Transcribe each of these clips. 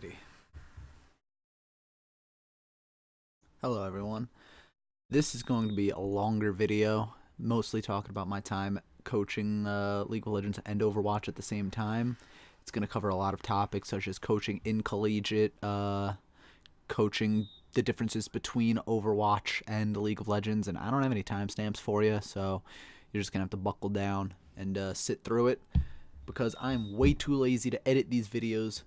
Alrighty. Hello everyone. This is going to be a longer video, mostly talking about my time coaching League of Legends and Overwatch at the same time. It's going to cover a lot of topics such as coaching in collegiate, coaching the differences between Overwatch and League of Legends, and I don't have any timestamps for you, so you're just going to have to buckle down and sit through it because I'm way too lazy to edit these videos.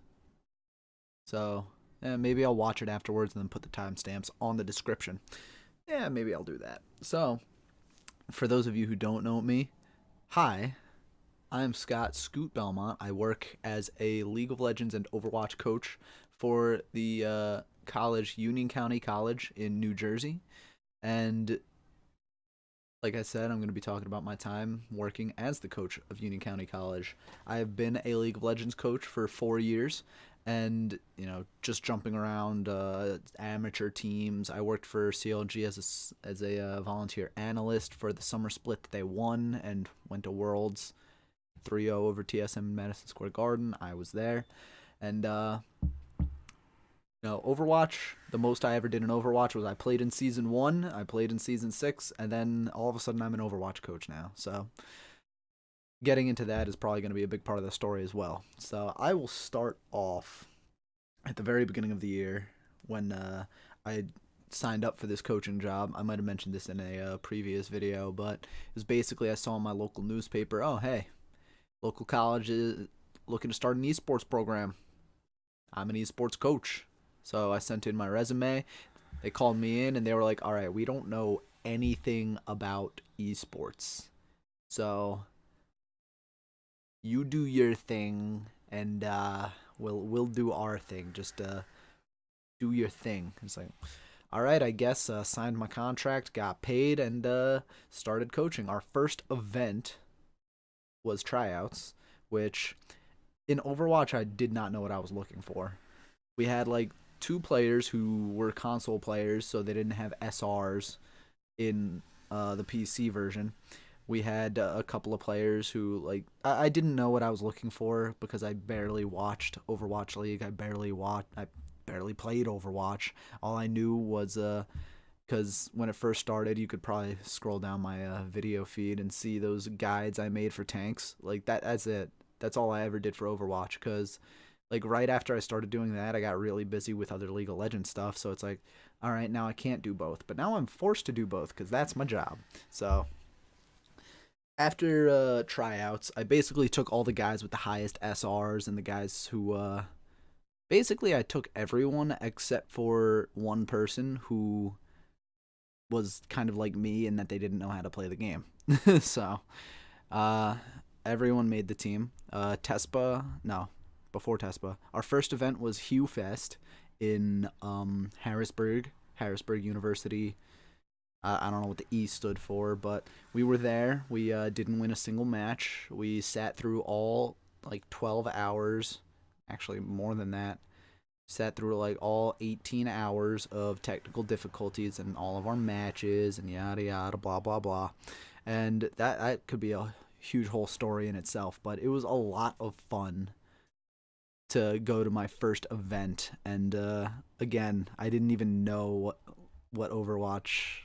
So maybe I'll watch it afterwards and then put the timestamps on the description. Yeah, maybe I'll do that. So, for those of you who don't know me, hi, I'm Scott Scoot Belmont. I work as a League of Legends and Overwatch coach for the college, Union County College in New Jersey. And like I said, I'm going to be talking about my time working as the coach of Union County College. I have been a League of Legends coach for 4 years, and just jumping around amateur teams. I worked for CLG as a volunteer analyst for the summer split that they won and went to Worlds 3-0 over TSM in Madison Square Garden. I was there, and Overwatch, the most I ever did in Overwatch was I played in Season 1, I played in Season 6, and then all of a sudden I'm an Overwatch coach now. So getting into that is probably going to be a big part of the story as well. So I will start off at the very beginning of the year when I signed up for this coaching job. I might have mentioned this in a previous video, but it was basically I saw in my local newspaper, oh, hey, local college is looking to start an esports program. I'm an esports coach. So I sent in my resume. They called me in and they were like, all right, we don't know anything about esports. So you do your thing and we'll do our thing. Just do your thing. It's like, all right, I guess signed my contract, got paid, and started coaching. Our first event was tryouts, which in Overwatch I did not know what I was looking for. We had like 2 players who were console players, so they didn't have SRs in the PC version. We had a couple of players who, I didn't know what I was looking for because I barely watched Overwatch League. I barely played Overwatch. All I knew was because when it first started, you could probably scroll down my video feed and see those guides I made for tanks. That's it. That's all I ever did for Overwatch, because right after I started doing that, I got really busy with other League of Legends stuff. So it's like, all right, now I can't do both. But now I'm forced to do both because that's my job. So after tryouts, I basically took all the guys with the highest SRs and the guys who basically I took everyone except for one person who was kind of like me in that they didn't know how to play the game. So everyone made the team. Before Tespa, our first event was Hugh Fest in Harrisburg University. I don't know what the E stood for, but we were there. We didn't win a single match. We sat through all 12 hours, actually more than that. Sat through all 18 hours of technical difficulties in all of our matches and yada yada blah blah blah. And that could be a huge whole story in itself, but it was a lot of fun to go to my first event. And again, I didn't even know what Overwatch,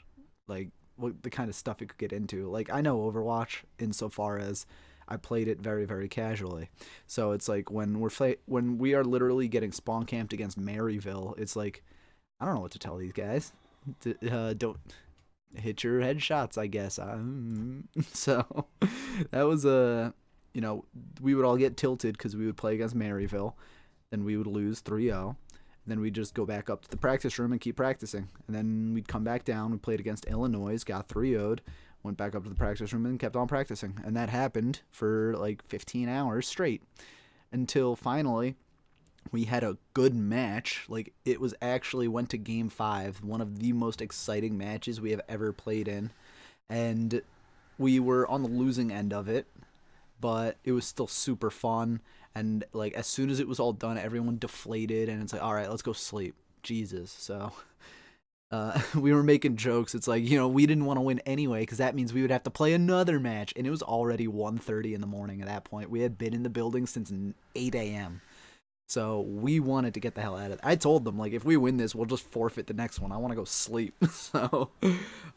what the kind of stuff it could get into. I know Overwatch insofar as I played it very, very casually. So it's when we are literally getting spawn camped against Maryville, it's I don't know what to tell these guys. Don't hit your headshots, I guess. So that was we would all get tilted because we would play against Maryville, then we would lose 3-0. Then we'd just go back up to the practice room and keep practicing. And then we'd come back down. We played against Illinois, got 3-0'd, went back up to the practice room and kept on practicing. And that happened for 15 hours straight until finally we had a good match. It was actually went to game 5, one of the most exciting matches we have ever played in. And we were on the losing end of it, but it was still super fun. And as soon as it was all done, everyone deflated, and it's all right, let's go sleep. Jesus. So we were making jokes. It's we didn't want to win anyway because that means we would have to play another match, and it was already 1:30 in the morning at that point. We had been in the building since 8 a.m. So we wanted to get the hell out of it. I told them, like, if we win this, we'll just forfeit the next one. I want to go sleep. So,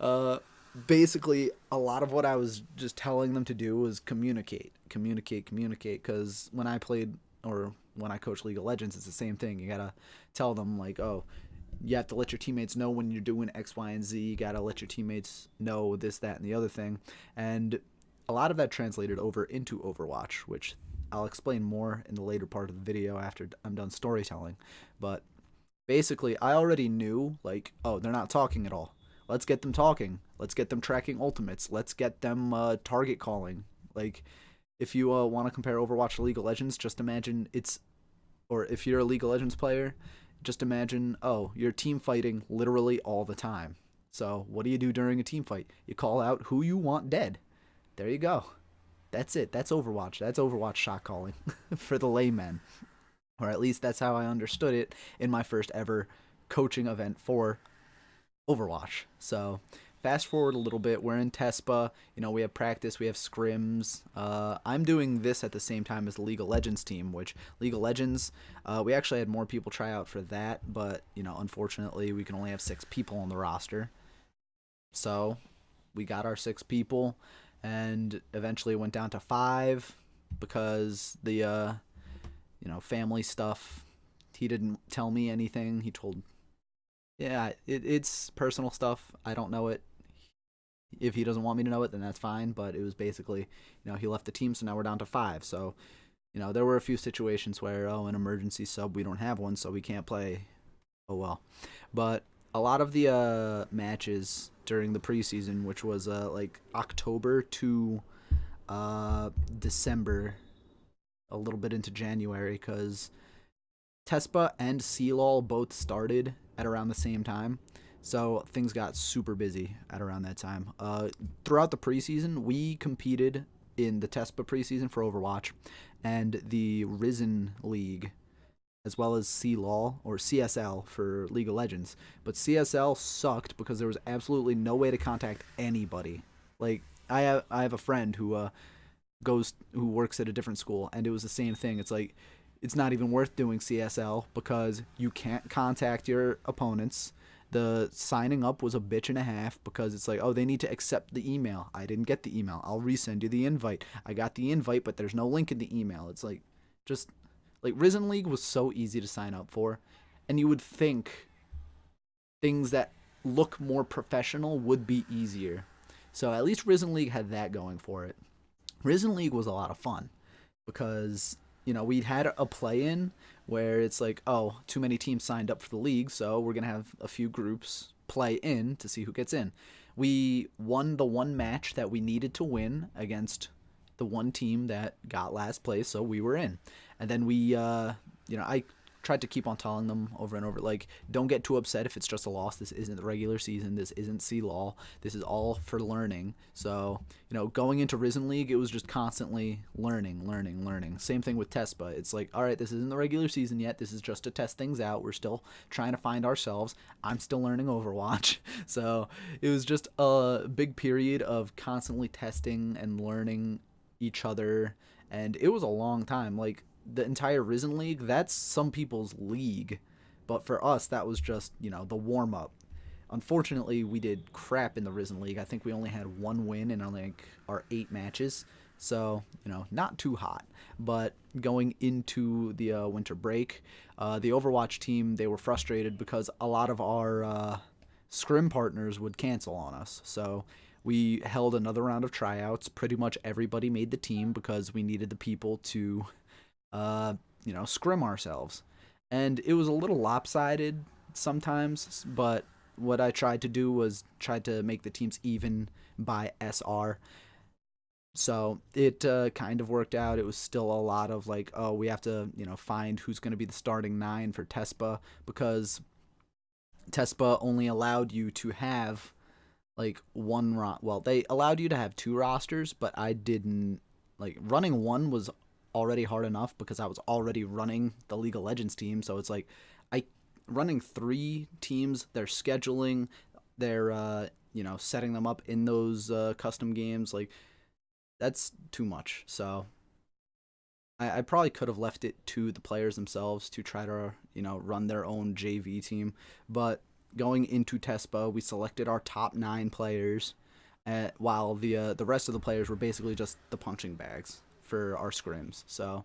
uh, basically, a lot of what I was just telling them to do was communicate, communicate, communicate. Because when I played, or when I coach League of Legends, it's the same thing. You gotta tell them, like, oh, you have to let your teammates know when you're doing X, Y, and Z. You gotta let your teammates know this, that, and the other thing. And a lot of that translated over into Overwatch, which I'll explain more in the later part of the video after I'm done storytelling. But basically, I already knew, like, oh, they're not talking at all. Let's get them talking. Let's get them tracking ultimates. Let's get them target calling. Like, if you want to compare Overwatch to League of Legends, just imagine it's, or if you're a League of Legends player, just imagine, oh, you're team fighting literally all the time. So what do you do during a team fight? You call out who you want dead. There you go. That's it. That's Overwatch. That's Overwatch shot calling for the layman. Or at least that's how I understood it in my first ever coaching event for Overwatch. So fast forward a little bit. We're in Tespa. You know, we have practice. We have scrims. I'm doing this at the same time as the League of Legends team, which League of Legends, we actually had more people try out for that. But, you know, unfortunately, we can only have 6 people on the roster. So we got our 6 people, and eventually it went down to 5 because the family stuff. He didn't tell me anything. He told, yeah, it's personal stuff. I don't know it. If he doesn't want me to know it, then that's fine. But it was basically, he left the team, so now we're down to 5. So, there were a few situations where, an emergency sub, we don't have one, so we can't play. Oh well. But a lot of the matches during the preseason, which was like October to December, a little bit into January, because Tespa and CLoL both started at around the same time. So things got super busy at around that time. Throughout the preseason, we competed in the Tespa preseason for Overwatch and the Risen League, as well as CLoL or CSL for League of Legends. But CSL sucked because there was absolutely no way to contact anybody. Like, I have a friend who works at a different school, and it was the same thing. It's like, it's not even worth doing CSL because you can't contact your opponents. The signing up was a bitch and a half because it's like, oh, they need to accept the email. I didn't get the email. I'll resend you the invite. I got the invite, but there's no link in the email. It's like, just like Risen League was so easy to sign up for, and you would think things that look more professional would be easier. So at least Risen League had that going for it. Risen League was a lot of fun because, we'd had a play-in where it's like, oh, too many teams signed up for the league, so we're going to have a few groups play in to see who gets in. We won the one match that we needed to win against the one team that got last place, so we were in. And then we, I tried to keep on telling them over and over, like, don't get too upset if it's just a loss. This isn't the regular season. This isn't CLoL. This is all for learning. So, going into Risen League, it was just constantly learning. Same thing with Tespa. It's like, all right, this isn't the regular season yet. This is just to test things out. We're still trying to find ourselves. I'm still learning Overwatch. So it was just a big period of constantly testing and learning each other. And it was a long time. Like, the entire Risen League, that's some people's league, but for us that was just the warm-up. Unfortunately, we did crap in the Risen League. I think we only had 1 win in like our 8 matches, so not too hot. But going into the winter break, the Overwatch team, they were frustrated because a lot of our scrim partners would cancel on us, so we held another round of tryouts. Pretty much everybody made the team because we needed the people to scrim ourselves. And it was a little lopsided sometimes, but what I tried to do was try to make the teams even by SR. So it kind of worked out. It was still a lot of like, oh, we have to, find who's going to be the starting 9 for Tespa, because Tespa only allowed you to have like they allowed you to have 2 rosters, but I didn't. Like, running 1 was already hard enough because I was already running the League of Legends team. So it's like, running 3 teams, they're scheduling, they're setting them up in those custom games, like, that's too much. So I probably could have left it to the players themselves to try to, run their own JV team. But going into Tespa, we selected our top 9 players, while the rest of the players were basically just the punching bags for our scrims. So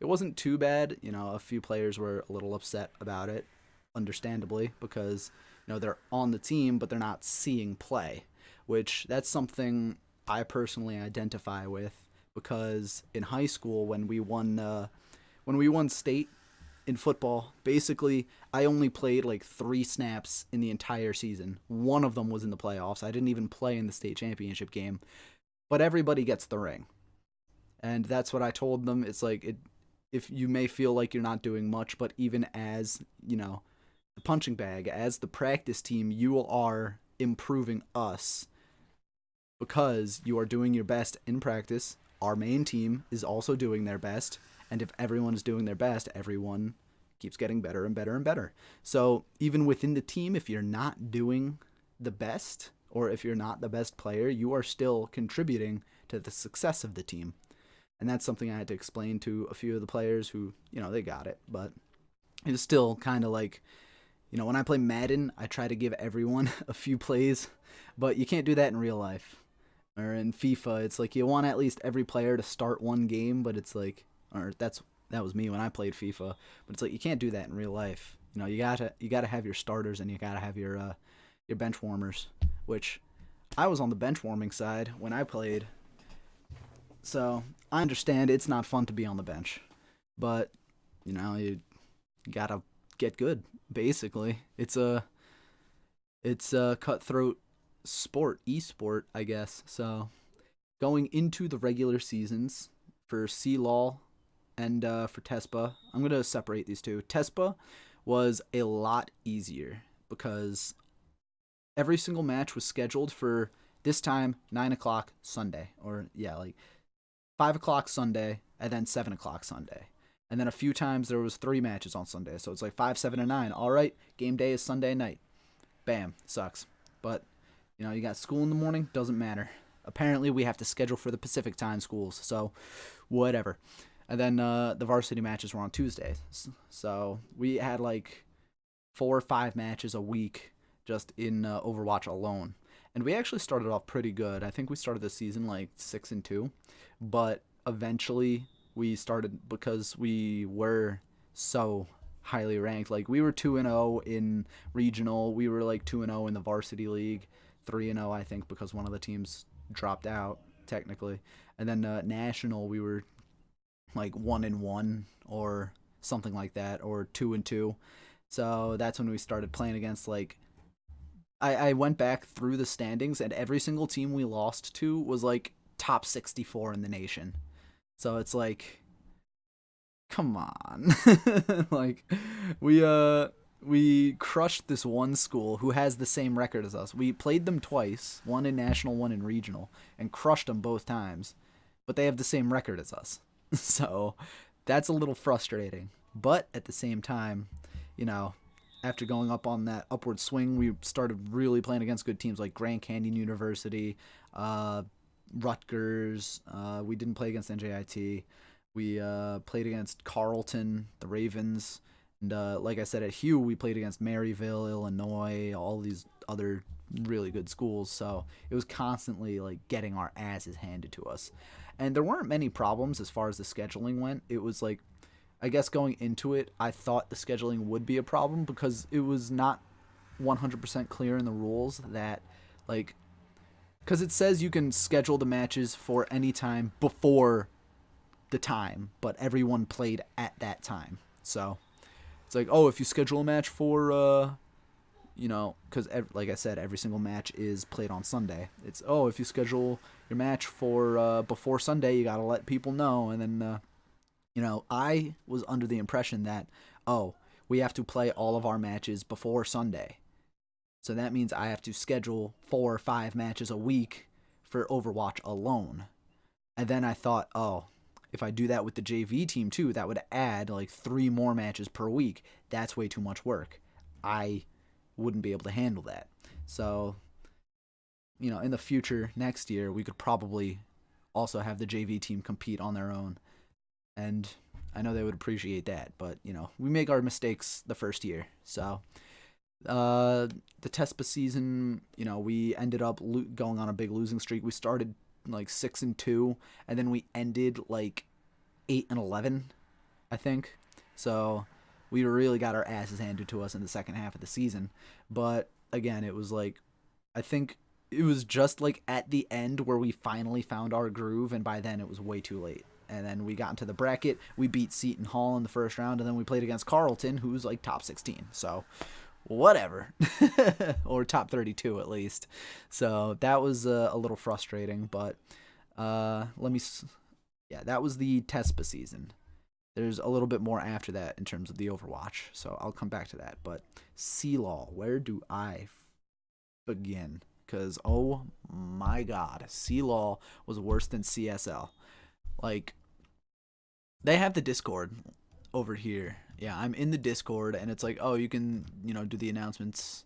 it wasn't too bad. A few players were a little upset about it, understandably, because they're on the team but they're not seeing play, which that's something I personally identify with, because in high school when we won state in football, basically I only played like 3 snaps in the entire season. One of them was in the playoffs. I didn't even play in the state championship game, but everybody gets the ring. And that's what I told them. It's like, if you may feel like you're not doing much, but even as, the punching bag, as the practice team, you are improving us because you are doing your best in practice. Our main team is also doing their best, and if everyone is doing their best, everyone keeps getting better and better and better. So even within the team, if you're not doing the best, or if you're not the best player, you are still contributing to the success of the team. And that's something I had to explain to a few of the players who, they got it. But it was still kind of like, when I play Madden, I try to give everyone a few plays, but you can't do that in real life. Or in FIFA, it's like you want at least every player to start one game, but it's like, that was me when I played FIFA. But it's like you can't do that in real life. You gotta have your starters, and you gotta have your bench warmers, which I was on the bench warming side when I played. So I understand it's not fun to be on the bench, but you gotta get good. Basically, it's a cutthroat sport, esport, I guess. So going into the regular seasons for CLoL and for Tespa, I'm gonna separate these two. Tespa was a lot easier because every single match was scheduled for this time, 9 o'clock Sunday, or like 5 o'clock Sunday, and then 7 o'clock Sunday. And then a few times there was 3 matches on Sunday. So it's like 5, 7, and 9. All right, game day is Sunday night. Bam, sucks. But, you got school in the morning, doesn't matter. Apparently we have to schedule for the Pacific time schools, so whatever. And then the varsity matches were on Tuesdays. So we had like 4 or 5 matches a week just in Overwatch alone. And we actually started off pretty good. I think we started the season like 6-2. But eventually we started, because we were so highly ranked. Like we were 2-0 in regional. We were like 2-0 in the varsity league. 3-0, I think, because one of the teams dropped out technically. And then national, we were like 1-1 or something like that, or 2-2. So that's when we started playing against like. I went back through the standings, and every single team we lost to was like top 64 in the nation. So it's like, come on. Like we crushed this one school who has the same record as us. We played them twice, one in national, one in regional, and crushed them both times. But they have the same record as us. So that's a little frustrating. But at the same time, after going up on that upward swing, we started really playing against good teams like Grand Canyon University, Rutgers. We didn't play against NJIT. We played against Carleton, the Ravens. And like I said, at Hugh, we played against Maryville, Illinois, all these other really good schools. So it was constantly like getting our asses handed to us. And there weren't many problems as far as the scheduling went. It was like, I guess going into it, I thought the scheduling would be a problem because it was not 100% clear in the rules that, like, because it says you can schedule the matches for any time before the time, but everyone played at that time. So it's like, oh, if you schedule a match for, because like I said, every single match is played on Sunday. It's, oh, if you schedule your match for before Sunday, you got to let people know. And then, I was under the impression that, oh, we have to play all of our matches before Sunday. So that means I have to schedule 4 or 5 matches a week for Overwatch alone. And then I thought, oh, if I do that with the JV team too, that would add like 3 more matches per week. That's way too much work. I wouldn't be able to handle that. So, in the future, next year, we could probably also have the JV team compete on their own. and I know they would appreciate that. But you know, we make our mistakes the first year. So the Tespa season, you know, we ended up going on a big losing streak. We started like 6-2, and then we ended like 8-11, I think. So we really got our asses handed to us in the second half of the season. But again, it was like, I think it was just like at the end where we finally found our groove, and by then it was way too late. And then we got into the bracket. We beat Seton Hall in the first round, and then we played against Carleton, who's like top 16. So whatever. Or top 32 at least. So that was a little frustrating, but that was the Tespa season. There's a little bit more after that in terms of the Overwatch, so I'll come back to that. But CLoL, where do I begin? Because, oh my god, CLoL was worse than CSL. Like, they have the Discord over here. Yeah, I'm in the Discord, and it's like, oh, you can, you know, do the announcements.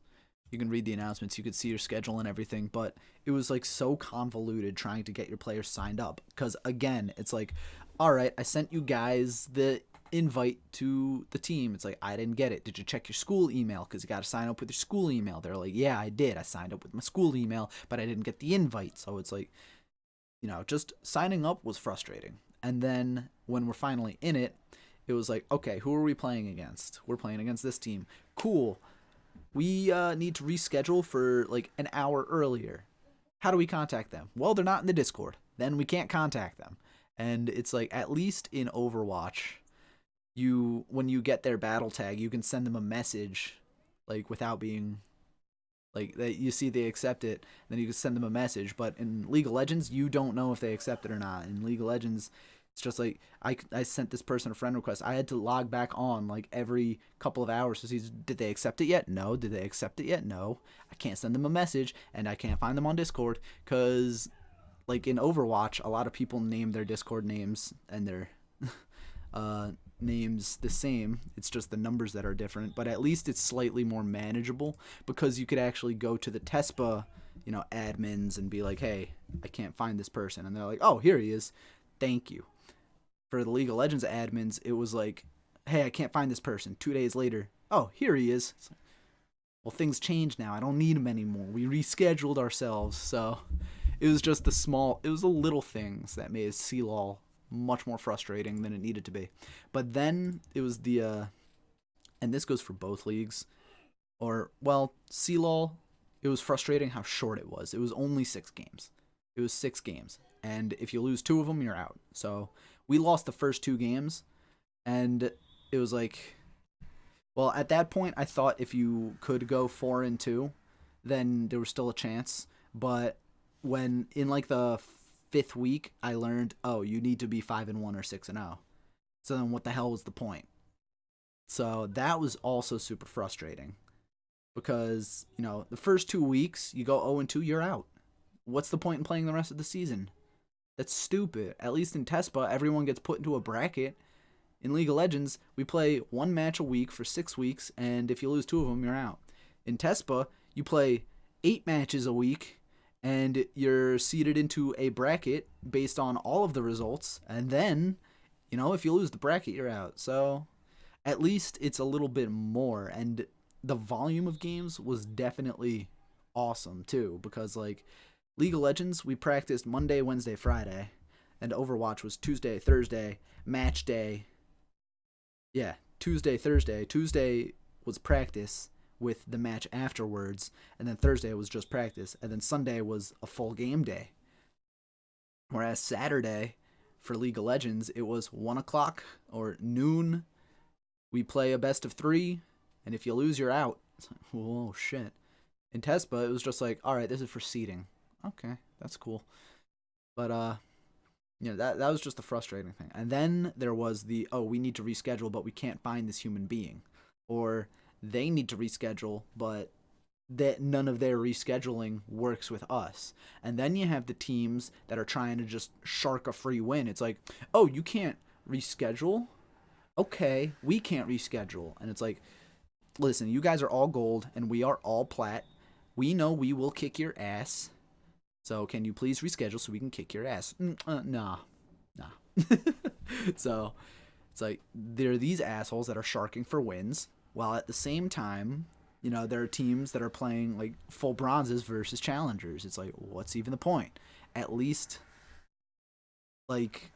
You can read the announcements. You could see your schedule and everything. But it was, like, so convoluted trying to get your players signed up. Because, again, it's like, all right, I sent you guys the invite to the team. It's like, I didn't get it. Did you check your school email? Because you got to sign up with your school email. They're like, yeah, I did. I signed up with my school email, but I didn't get the invite. So it's like, you know, just signing up was frustrating. And then when we're finally in it, it was like, okay, who are we playing against? We're playing against this team. Cool. We need to reschedule for like an hour earlier. How do we contact them? Well, they're not in the Discord. Then we can't contact them. And it's like, at least in Overwatch, when you get their battle tag, you can send them a message, like, without being, like, that you see they accept it, then you can send them a message. But in League of Legends, you don't know if they accept it or not. In League of Legends, it's just like, I sent this person a friend request. I had to log back on, like, every couple of hours to see, did they accept it yet? No. Did they accept it yet? No. I can't send them a message, and I can't find them on Discord, because, like, in Overwatch, a lot of people name their Discord names and their names the same. It's just the numbers that are different, but at least it's slightly more manageable, because you could actually go to the Tespa, you know, admins and be like, hey, I can't find this person. And they're like, oh, here he is. Thank you. For the League of Legends admins, it was like, hey, I can't find this person. 2 days later, oh, here he is. Like, well, things change now. I don't need him anymore. We rescheduled ourselves. So it was just the little things that made CLoL much more frustrating than it needed to be. But then it was and this goes for both leagues, CLoL, it was frustrating how short it was. It was only 6 games. It was 6 games. And if you lose 2 of them, you're out. So we lost the first 2 games, and it was like, well, at that point, I thought if you could go 4-2, then there was still a chance. But when in like the 5th week, I learned, oh, you need to be 5-1 or 6-0. So then what the hell was the point? So that was also super frustrating, because, you know, the first 2 weeks, you go 0-2, you're out. What's the point in playing the rest of the season? That's stupid. At least in Tespa, everyone gets put into a bracket. In League of Legends, we play 1 match a week for 6 weeks, and if you lose 2 of them, you're out. In Tespa, you play 8 matches a week, and you're seeded into a bracket based on all of the results, and then, you know, if you lose the bracket, you're out. So at least it's a little bit more, and the volume of games was definitely awesome too, because like League of Legends, we practiced Monday, Wednesday, Friday, and Overwatch was Tuesday, Thursday, match day. Yeah, Tuesday, Thursday. Tuesday was practice with the match afterwards, and then Thursday was just practice, and then Sunday was a full game day. Whereas Saturday, for League of Legends, it was 1 o'clock or noon. We play a best of 3, and if you lose, you're out. It's like, whoa, shit. In Tespa, it was just like, all right, this is for seeding. Okay, that's cool. But, you know, that was just the frustrating thing. And then there was the, oh, we need to reschedule, but we can't find this human being. Or they need to reschedule, but that none of their rescheduling works with us. And then you have the teams that are trying to just shark a free win. It's like, oh, you can't reschedule? Okay, we can't reschedule. And it's like, listen, you guys are all gold, and we are all plat. We know we will kick your ass. So can you please reschedule so we can kick your ass? Nah. So it's like there are these assholes that are sharking for wins, while at the same time, there are teams that are playing like full bronzes versus challengers. It's like, what's even the point? At least, like,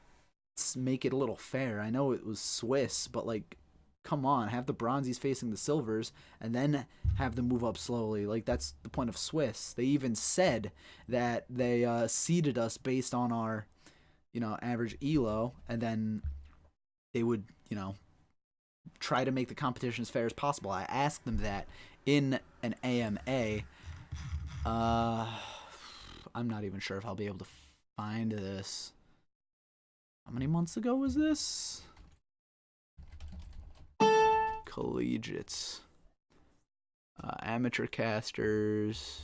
make it a little fair. I know it was Swiss, but like, come on, have the bronzies facing the silvers and then have them move up slowly. Like, that's the point of Swiss. They even said that they seeded us based on our, average elo, and then they would, try to make the competition as fair as possible. I asked them that in an AMA. I'm not even sure if I'll be able to find this. How many months ago was this? Collegiates. Amateur casters.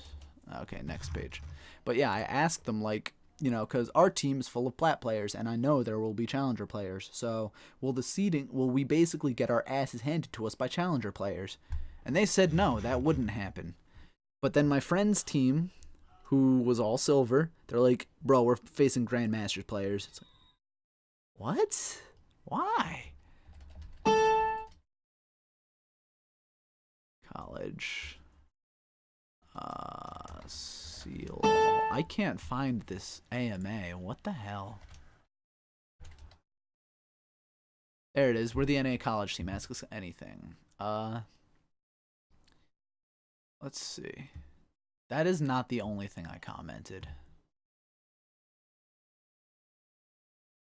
Okay, next page. But yeah, I asked them, like, because our team's full of plat players, and I know there will be challenger players. So, will we basically get our asses handed to us by challenger players? And they said no, that wouldn't happen. But then my friend's team, who was all silver, they're like, bro, we're facing Grandmasters players. It's like, what? Why? College. CLoL. I can't find this AMA. What the hell? There it is. We're the NA college team. Ask us anything. Let's see. That is not the only thing I commented.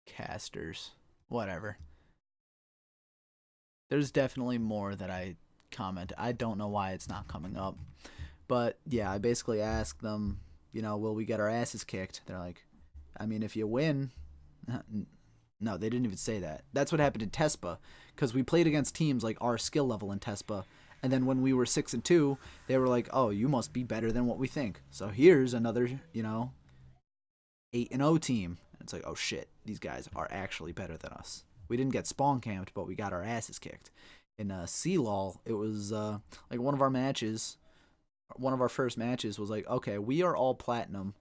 Casters. Whatever. There's definitely more that I commented. I don't know why it's not coming up. But yeah, I basically asked them, will we get our asses kicked? They're like, I mean, if you win. No, they didn't even say that. That's what happened in Tespa, because we played against teams like our skill level in Tespa, and then when we were 6-2, they were like, oh, you must be better than what we think. So here's another, 8-0 team. And it's like, oh shit, these guys are actually better than us. We didn't get spawn camped, but we got our asses kicked. In CLoL, it was like one of our first matches was like, okay, we are all platinum,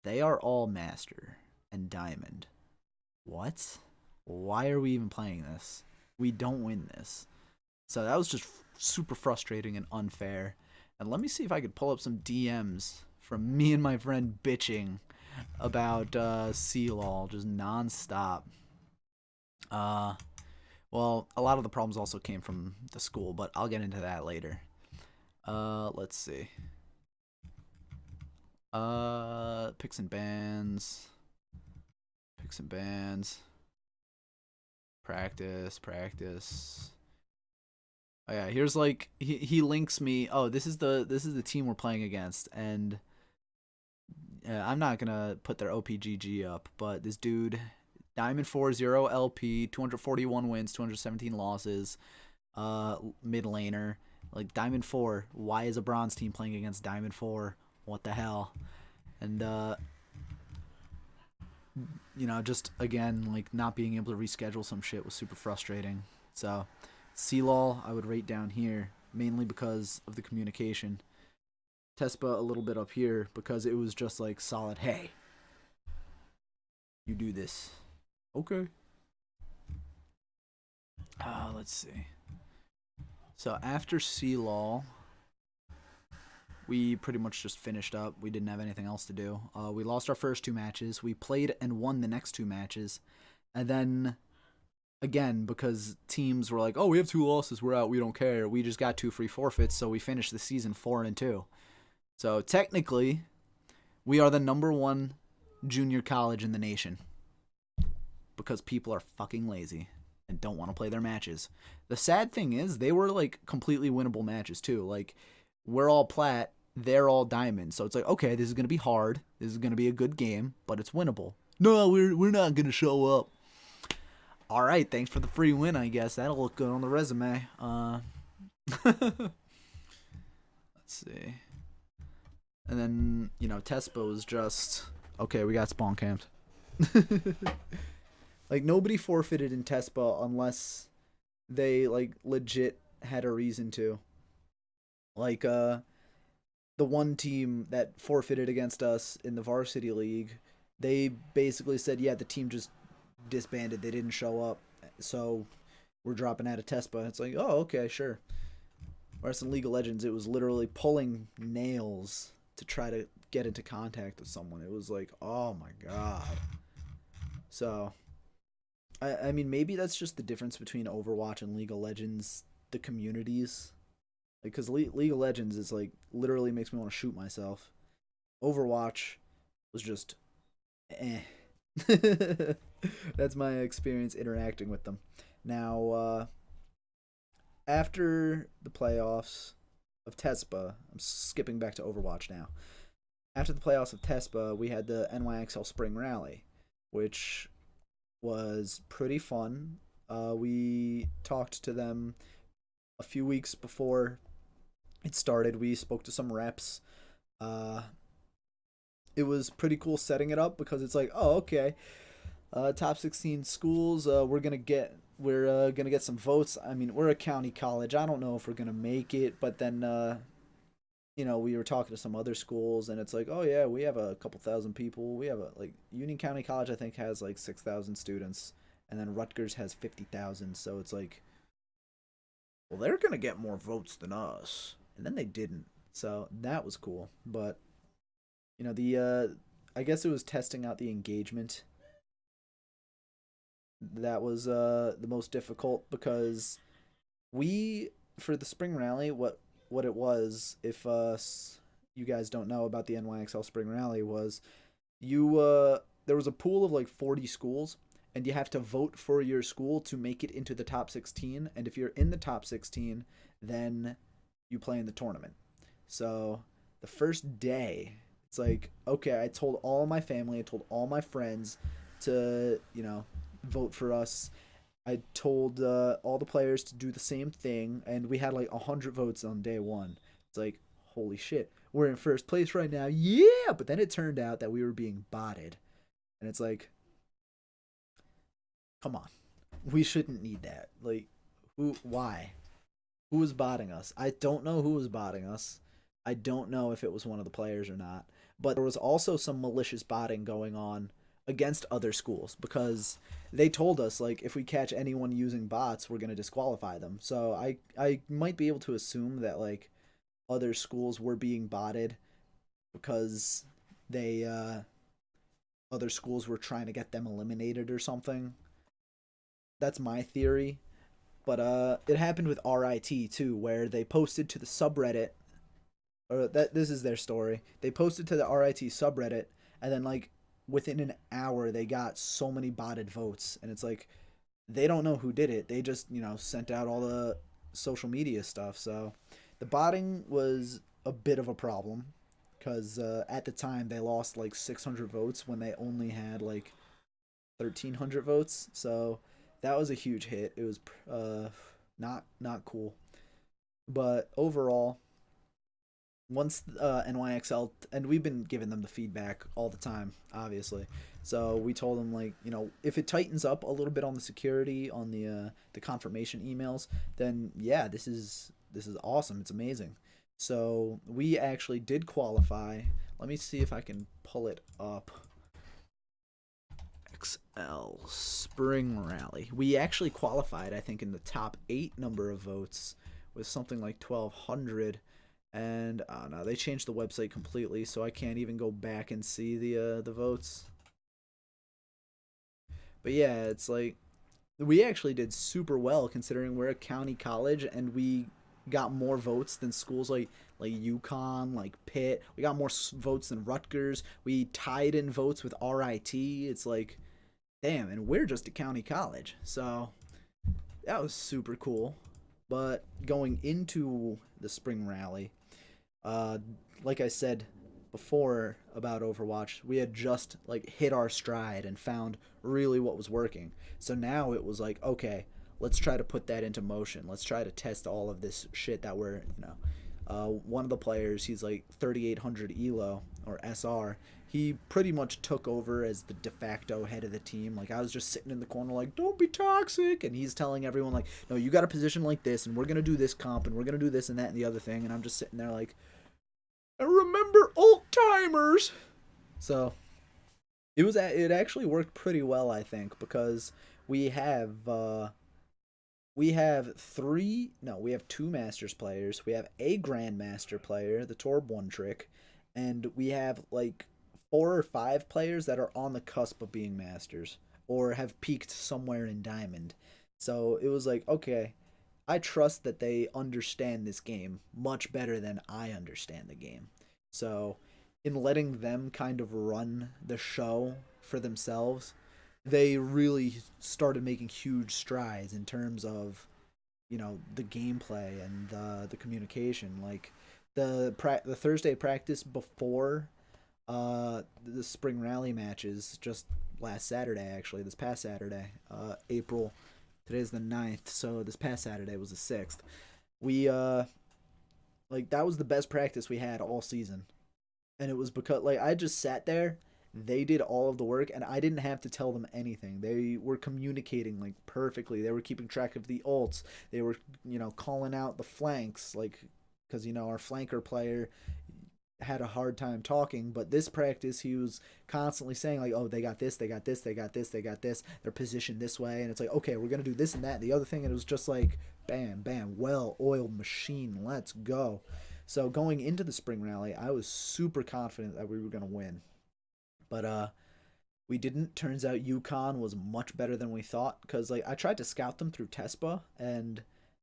they are all master and diamond. What? Why are we even playing this? We don't win this. So that was just super frustrating and unfair. And let me see if I could pull up some DMs from me and my friend bitching about CLoL just nonstop. Well, a lot of the problems also came from the school, but I'll get into that later. Let's see. Picks and bans. Practice. Oh yeah, here's like he links me. Oh, this is the team we're playing against, and I'm not gonna put their OPGG up, but this dude, Diamond 4-0 LP, 241 wins, 217 losses, mid laner. Like, Diamond 4, why is a bronze team playing against Diamond 4? What the hell? And just again, like, not being able to reschedule some shit was super frustrating. So CLoL I would rate down here, mainly because of the communication. Tespa a little bit up here because it was just like solid, hey, you do this. Okay. Let's see. So after CLoL, we pretty much just finished up. We didn't have anything else to do. We lost our first 2 matches. We played and won the next 2 matches. And then, again, because teams were like, oh, we have 2 losses, we're out, we don't care. We just got 2 free forfeits, so we finished the season 4-2. So technically, we are the #1 junior college in the nation. Because people are fucking lazy and don't want to play their matches. The sad thing is, they were like completely winnable matches too. Like, we're all plat, they're all diamond. So it's like, okay, this is going to be hard. This is going to be a good game, but it's winnable. No, we're not going to show up. All right, thanks for the free win, I guess. That'll look good on the resume. Let's see. And then, Tespa was just, okay, we got spawn camped. Like, nobody forfeited in Tespa unless they, like, legit had a reason to. Like, the one team that forfeited against us in the varsity league, they basically said, yeah, the team just disbanded. They didn't show up. So we're dropping out of Tespa. It's like, oh, okay, sure. Whereas in League of Legends, it was literally pulling nails to try to get into contact with someone. It was like, oh my god. So, I mean, maybe that's just the difference between Overwatch and League of Legends, the communities. Like, because League of Legends is like, literally makes me want to shoot myself. Overwatch was just, eh. That's my experience interacting with them. Now, after the playoffs of Tespa, I'm skipping back to Overwatch now. After the playoffs of Tespa, we had the NYXL Spring Rally, which was pretty fun. We talked to them a few weeks before it started. We spoke to some reps. Uh, it was pretty cool setting it up because it's like, oh, okay, top 16 schools. We're gonna get some votes. I mean, we're a county college. I don't know if we're gonna make it, but then we were talking to some other schools, and it's like, oh yeah, we have a couple thousand people. We have like Union County College, I think, has like 6,000 students, and then Rutgers has 50,000. So it's like, well, they're gonna get more votes than us, and then they didn't. So that was cool, but the I guess it was testing out the engagement that was the most difficult because we for the spring rally what it was if you guys don't know about the NYXL spring rally was you there was a pool of like 40 schools and you have to vote for your school to make it into the top 16, and if you're in the top 16 then you play in the tournament. So the first day it's like, okay, I told all my family, I told all my friends to vote for us. I told all the players to do the same thing, and we had like 100 votes on day one. It's like, holy shit, we're in first place right now, yeah! But then it turned out that we were being botted, and it's like, come on, we shouldn't need that. Like, why? Who was botting us? I don't know who was botting us. I don't know if it was one of the players or not. But there was also some malicious botting going on against other schools because they told us like if we catch anyone using bots, we're going to disqualify them. So I might be able to assume that like other schools were being botted because they other schools were trying to get them eliminated or something. That's my theory. But it happened with RIT too, where they posted to the subreddit, or that this is their story. They posted to the RIT subreddit, and then like within an hour they got so many botted votes, and it's like they don't know who did it. They just sent out all the social media stuff. So the botting was a bit of a problem because at the time they lost like 600 votes when they only had like 1,300 votes. So that was a huge hit. It was not cool. But overall, once NYXL, and we've been giving them the feedback all the time, obviously. So we told them like, if it tightens up a little bit on the security on the confirmation emails, then yeah, this is awesome. It's amazing. So we actually did qualify. Let me see if I can pull it up. XL Spring Rally. We actually qualified, I think, in the top 8 number of votes with something like 1,200. And no, they changed the website completely, so I can't even go back and see the votes. But yeah, it's like we actually did super well considering we're a county college, and we got more votes than schools like UConn, like Pitt. We got more votes than Rutgers. We tied in votes with RIT. It's like, damn, and we're just a county college. So that was super cool. But going into the spring rally, like I said before about Overwatch, we had just like hit our stride and found really what was working. So now it was like, okay, let's try to put that into motion. Let's try to test all of this shit that we're, one of the players, he's like 3,800 ELO or SR. He pretty much took over as the de facto head of the team. Like, I was just sitting in the corner like, don't be toxic. And he's telling everyone like, no, you got a position like this, and we're going to do this comp, and we're going to do this and that and the other thing. And I'm just sitting there like, I remember old timers. So It actually worked pretty well, I think, because we have uh we have three no, we have two Masters players, we have a Grandmaster player, the Torb One Trick, and we have like four or five players that are on the cusp of being Masters or have peaked somewhere in Diamond. So it was like, okay, I trust that they understand this game much better than I understand the game. So, in letting them kind of run the show for themselves, they really started making huge strides in terms of, the gameplay and the communication. Like the Thursday practice before the spring rally matches just last Saturday, actually, this past Saturday, April. Today's the 9th, so this past Saturday was the 6th. We like that was the best practice we had all season. And it was because like I just sat there, they did all of the work and I didn't have to tell them anything. They were communicating like perfectly. They were keeping track of the ults. They were, calling out the flanks like cuz our flanker player had a hard time talking, but this practice he was constantly saying like, "Oh, they got this, they got this, they got this, they got this. They're positioned this way," and it's like, "Okay, we're gonna do this and that, and the other thing," and it was just like, bam, bam, well-oiled machine. Let's go. So going into the spring rally, I was super confident that we were gonna win, but we didn't. Turns out UConn was much better than we thought because like I tried to scout them through Tespa and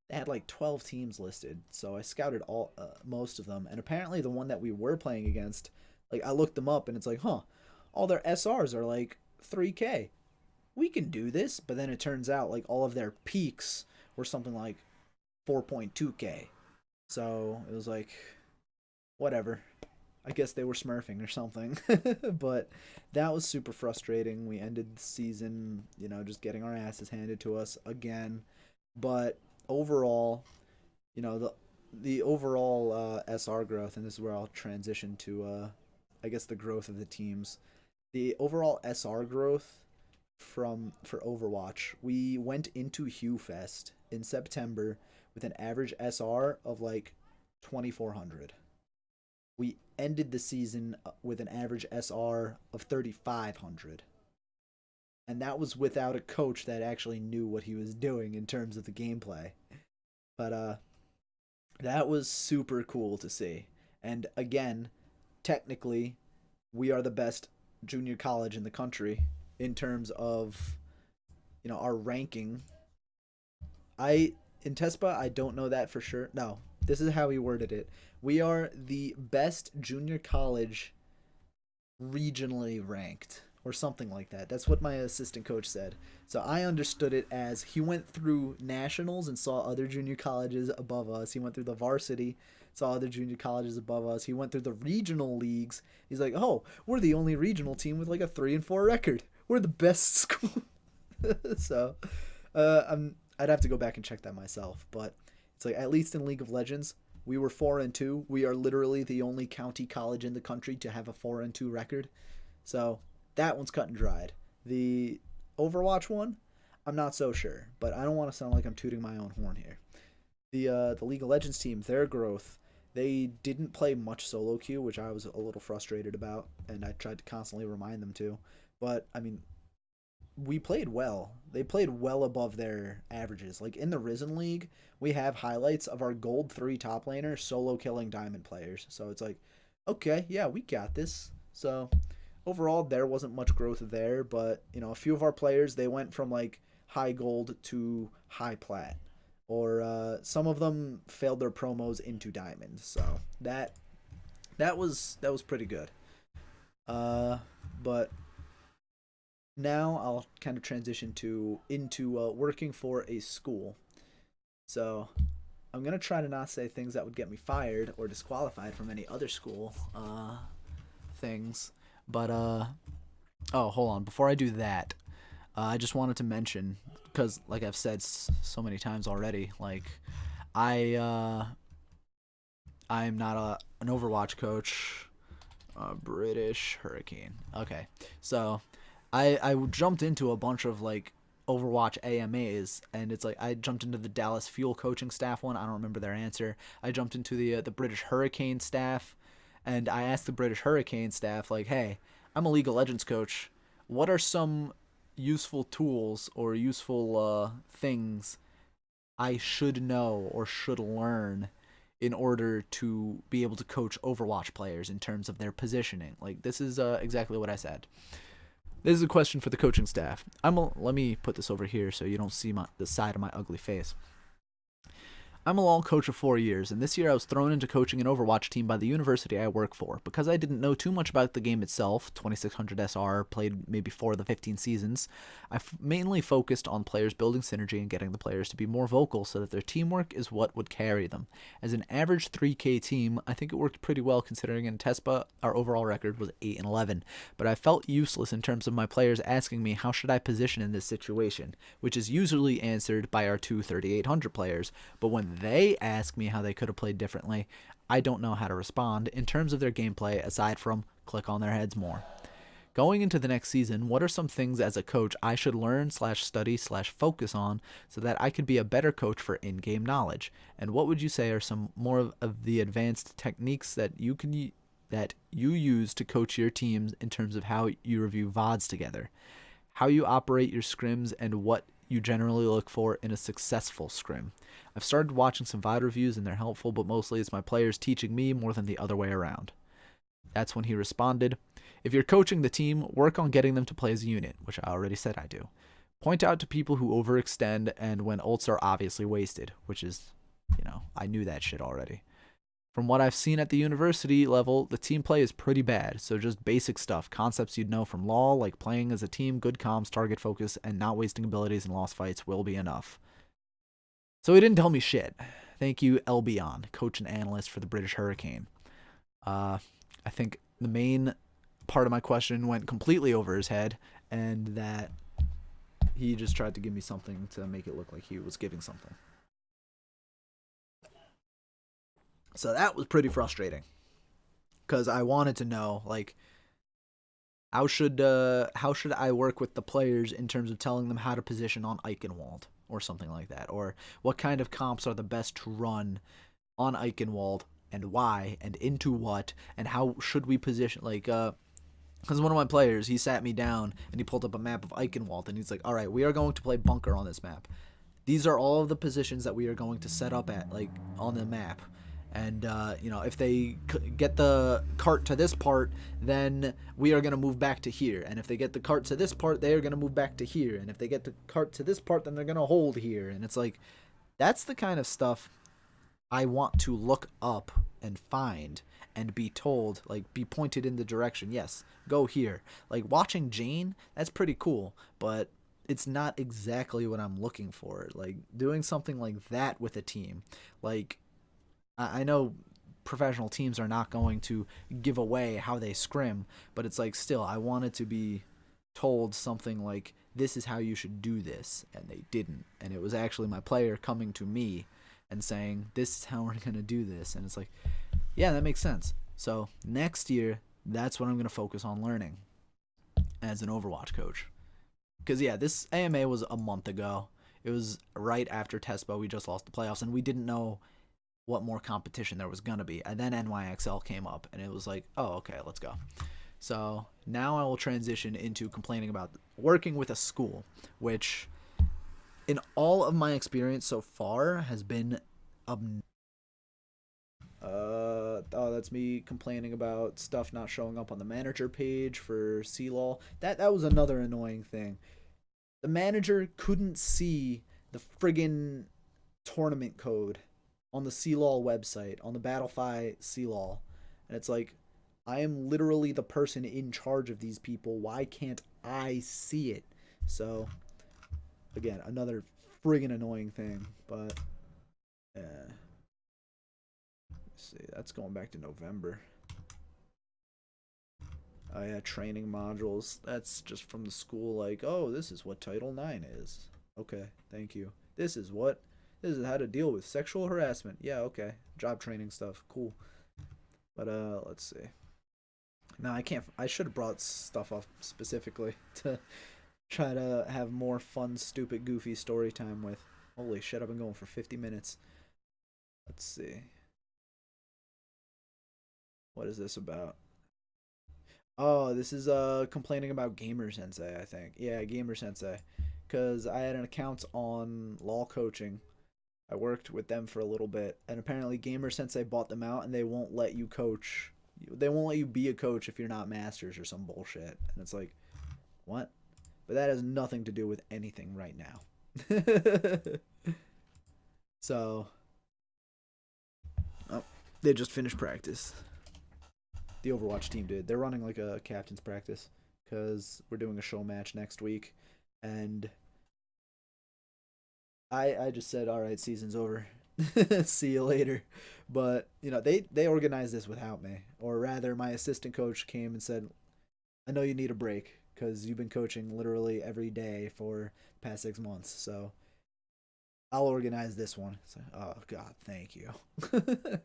they had like 12 teams listed. So I scouted all most of them and apparently the one that we were playing against, like I looked them up and it's like, "Huh, all their SRs are like 3K. We can do this." But then it turns out like all of their peaks were something like 4.2K. So it was like whatever. I guess they were smurfing or something. But that was super frustrating. We ended the season, just getting our asses handed to us again. But overall, the overall SR growth, and this is where I'll transition to I guess the growth of the teams. The overall SR growth for Overwatch, we went into Hugh Fest in September with an average SR of like 2400. We ended the season with an average SR of 3500. And that was without a coach that actually knew what he was doing in terms of the gameplay. But that was super cool to see. And again, technically, we are the best junior college in the country in terms of our ranking. I in Tespa, I don't know that for sure. No, this is how he worded it. We are the best junior college regionally ranked or something like that. That's what my assistant coach said. So I understood it as he went through nationals and saw other junior colleges above us. He went through the varsity, saw other junior colleges above us. He went through the regional leagues. He's like, "Oh, we're the only regional team with like a 3-4 record. We're the best school." So, I'd have to go back and check that myself, but it's like at least in League of Legends, we were 4-2. We are literally the only county college in the country to have a 4-2 record. So that one's cut and dried. The Overwatch one, I'm not so sure, but I don't want to sound like I'm tooting my own horn here. The League of Legends team, their growth, they didn't play much solo queue, which I was a little frustrated about, and I tried to constantly remind them to. But I mean, we played well. They played well above their averages. Like in the Risen League, we have highlights of our Gold 3 top laner solo killing Diamond players. So it's like, okay, yeah, we got this. So overall, there wasn't much growth there, but a few of our players they went from like high gold to high plat, or some of them failed their promos into diamond. So that was pretty good. But now I'll kind of transition to into working for a school. So I'm gonna try to not say things that would get me fired or disqualified from any other school things. But oh, hold on. Before I do that, I just wanted to mention because, like I've said so many times already, like I I'm not an Overwatch coach. British Hurricane. Okay, so I jumped into a bunch of like Overwatch AMAs, and it's like I jumped into the Dallas Fuel coaching staff one. I don't remember their answer. I jumped into the British Hurricane staff, and I asked the British Hurricane staff like, "Hey, I'm a League of Legends coach. what are some useful tools or useful things I should know or should learn in order to be able to coach Overwatch players in terms of their positioning? Like, this is exactly what I said. This is a question for the coaching staff. Let me put this over here so you don't see the side of my ugly face. I'm a LoL coach of 4 years, and this year I was thrown into coaching an Overwatch team by the university I work for. Because I didn't know too much about the game itself, 2600 SR, played maybe 4 of the 15 seasons, I mainly focused on players building synergy and getting the players to be more vocal so that their teamwork is what would carry them. As an average 3K team, I think it worked pretty well considering in Tespa our overall record was 8-11, but I felt useless in terms of my players asking me how should I position in this situation, which is usually answered by our two 3800 players, but when they ask me how they could have played differently, I don't know how to respond in terms of their gameplay aside from click on their heads more. Going into the next season, what are some things as a coach I should learn /study /focus on so that I could be a better coach for in-game knowledge? And what would you say are some more of the advanced techniques that you use to coach your teams in terms of how you review VODs together, how you operate your scrims, and what you generally look for in a successful scrim? I've started watching some VOD reviews and they're helpful, but mostly it's my players teaching me more than the other way around. That's when he responded, if you're coaching the team, work on getting them to play as a unit, which I already said I do. Point out to people who overextend and when ults are obviously wasted, which is, I knew that shit already. From what I've seen at the university level, the team play is pretty bad, so just basic stuff, concepts you'd know from LoL, like playing as a team, good comms, target focus, and not wasting abilities in lost fights will be enough. So he didn't tell me shit. Thank you, Elbion, coach and analyst for the British Hurricane. I think the main part of my question went completely over his head, and that he just tried to give me something to make it look like he was giving something. So that was pretty frustrating, because I wanted to know, like, how should I work with the players in terms of telling them how to position on Eichenwald or something like that, or what kind of comps are the best to run on Eichenwald and why and into what, and how should we position, like, because one of my players, he sat me down and he pulled up a map of Eichenwald and he's like, all right, we are going to play bunker on this map. These are all of the positions that we are going to set up at, like, on the map. And, if they get the cart to this part, then we are going to move back to here. And if they get the cart to this part, they are going to move back to here. And if they get the cart to this part, then they're going to hold here. And it's like, that's the kind of stuff I want to look up and find and be told, like, be pointed in the direction. Yes, go here. Like, watching Jane, that's pretty cool, but it's not exactly what I'm looking for. Like, doing something like that with a team, like, I know professional teams are not going to give away how they scrim, but it's like, still, I wanted to be told something like, this is how you should do this, and they didn't. And it was actually my player coming to me and saying, this is how we're going to do this. And it's like, yeah, that makes sense. So next year, that's what I'm going to focus on learning as an Overwatch coach. Because, yeah, this AMA was a month ago. It was right after Tespa. We just lost the playoffs, and we didn't know what more competition there was going to be. And then NYXL came up, and it was like, oh, okay, let's go. So now I will transition into complaining about working with a school, which in all of my experience so far has been that's me complaining about stuff not showing up on the manager page for CLoL. That was another annoying thing. The manager couldn't see the friggin' tournament code on the CLoL website, on the Battlefy CLoL. And it's like, I am literally the person in charge of these people. Why can't I see it? So, again, another friggin' annoying thing. But, let's see, that's going back to November. Oh yeah, training modules. That's just from the school, like, oh, this is what Title IX is. Okay, thank you. This is how to deal with sexual harassment. Yeah, okay. Job training stuff. Cool. But, let's see. No, I should have brought stuff up specifically to try to have more fun, stupid, goofy story time with. Holy shit, I've been going for 50 minutes. Let's see. What is this about? Oh, this is complaining about Gamer Sensei, I think. Yeah, Gamer Sensei. Cuz I had an account on LoL coaching. I worked with them for a little bit, and apparently Gamer Sensei bought them out and they won't let you coach. They won't let you be a coach if you're not masters or some bullshit. And it's like, what? But that has nothing to do with anything right now. So, oh, they just finished practice. The Overwatch team did. They're running like a captain's practice because we're doing a show match next week, and I just said, all right, season's over. See you later. But they organized this without me, or rather, my assistant coach came and said, I know you need a break because you've been coaching literally every day for the past 6 months, so I'll organize this one. So, oh God, thank you.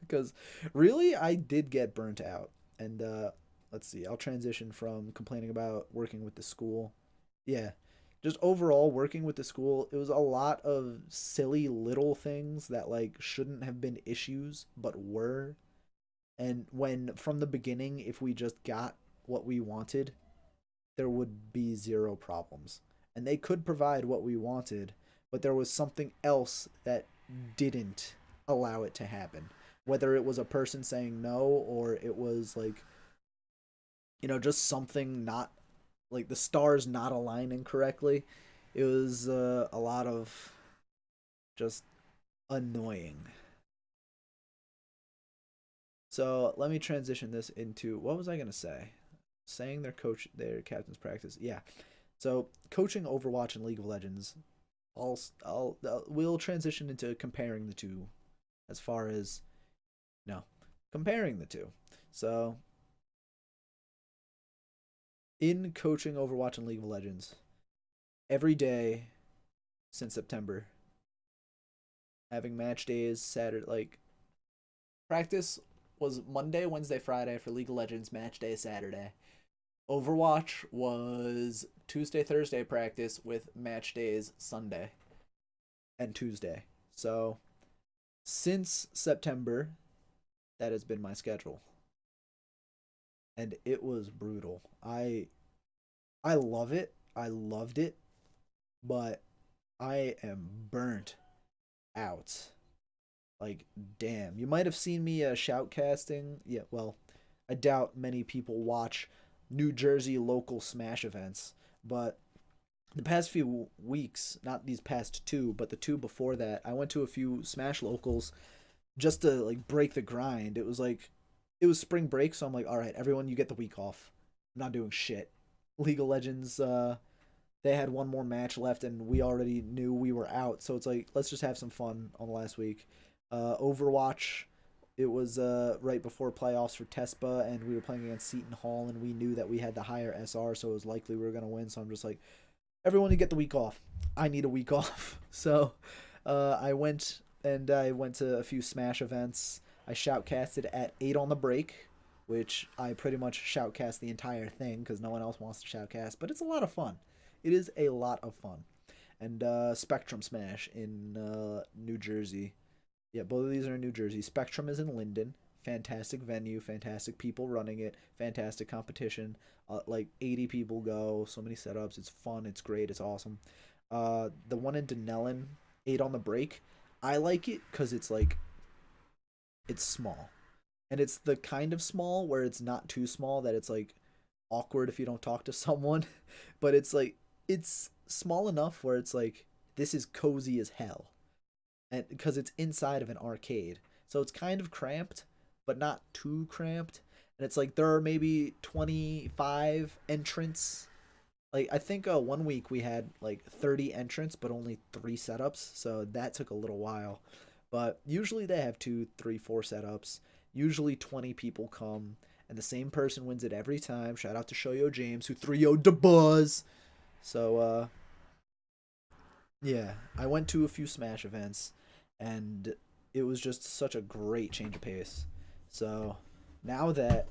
Because really, I did get burnt out. And let's see, I'll transition from complaining about working with the school. Yeah, just overall working with the school, it was a lot of silly little things that like shouldn't have been issues, but were. And when from the beginning, if we just got what we wanted, there would be zero problems. And they could provide what we wanted, but there was something else that didn't allow it to happen. Whether it was a person saying no or it was like, just something not like the stars not aligning correctly. It was a lot of just annoying. So let me transition this into what was I gonna say? Saying their captain's practice. Yeah. So coaching Overwatch and League of Legends, we'll transition into comparing the two, as far as no, comparing the two. So in coaching Overwatch and League of Legends, every day since September, having match days Saturday, like practice was Monday, Wednesday, Friday for League of Legends, match day Saturday. Overwatch was Tuesday, Thursday practice with match days Sunday and Tuesday. So since September, that has been my schedule. And it was brutal. I love it. I loved it, but I am burnt out. Like, damn. You might have seen me shoutcasting. Yeah, well, I doubt many people watch New Jersey local Smash events, but the past few weeks, not these past two, but the two before that, I went to a few Smash locals just to like break the grind. It was spring break, so I'm like, all right, everyone, you get the week off. I'm not doing shit. League of Legends, they had one more match left, and we already knew we were out. So it's like, let's just have some fun on the last week. Overwatch, it was right before playoffs for Tespa, and we were playing against Seton Hall, and we knew that we had the higher SR, so it was likely we were gonna win. So I'm just like, everyone, you get the week off. I need a week off. So I went to a few Smash events. I shoutcasted at 8 on the break, which I pretty much shoutcast the entire thing because no one else wants to shoutcast, but it's a lot of fun. It is a lot of fun. And Spectrum Smash in New Jersey. Yeah, both of these are in New Jersey. Spectrum is in Linden. Fantastic venue, fantastic people running it, fantastic competition. Like 80 people go, so many setups. It's fun, it's great, it's awesome. The one in Denellen, 8 on the break. I like it because it's like it's small, and it's the kind of small where it's not too small that it's like awkward if you don't talk to someone, but it's like it's small enough where it's like this is cozy as hell, and because it's inside of an arcade, so it's kind of cramped, but not too cramped. And it's like there are maybe 25 entrants. Like I think one week we had like 30 entrants, but only 3 setups, so that took a little while. But usually they have two, three, 4 setups. Usually 20 people come, and the same person wins it every time. Shout out to Shoyo James who 3-0'd the Buzz. So yeah, I went to a few Smash events, and it was just such a great change of pace. So now that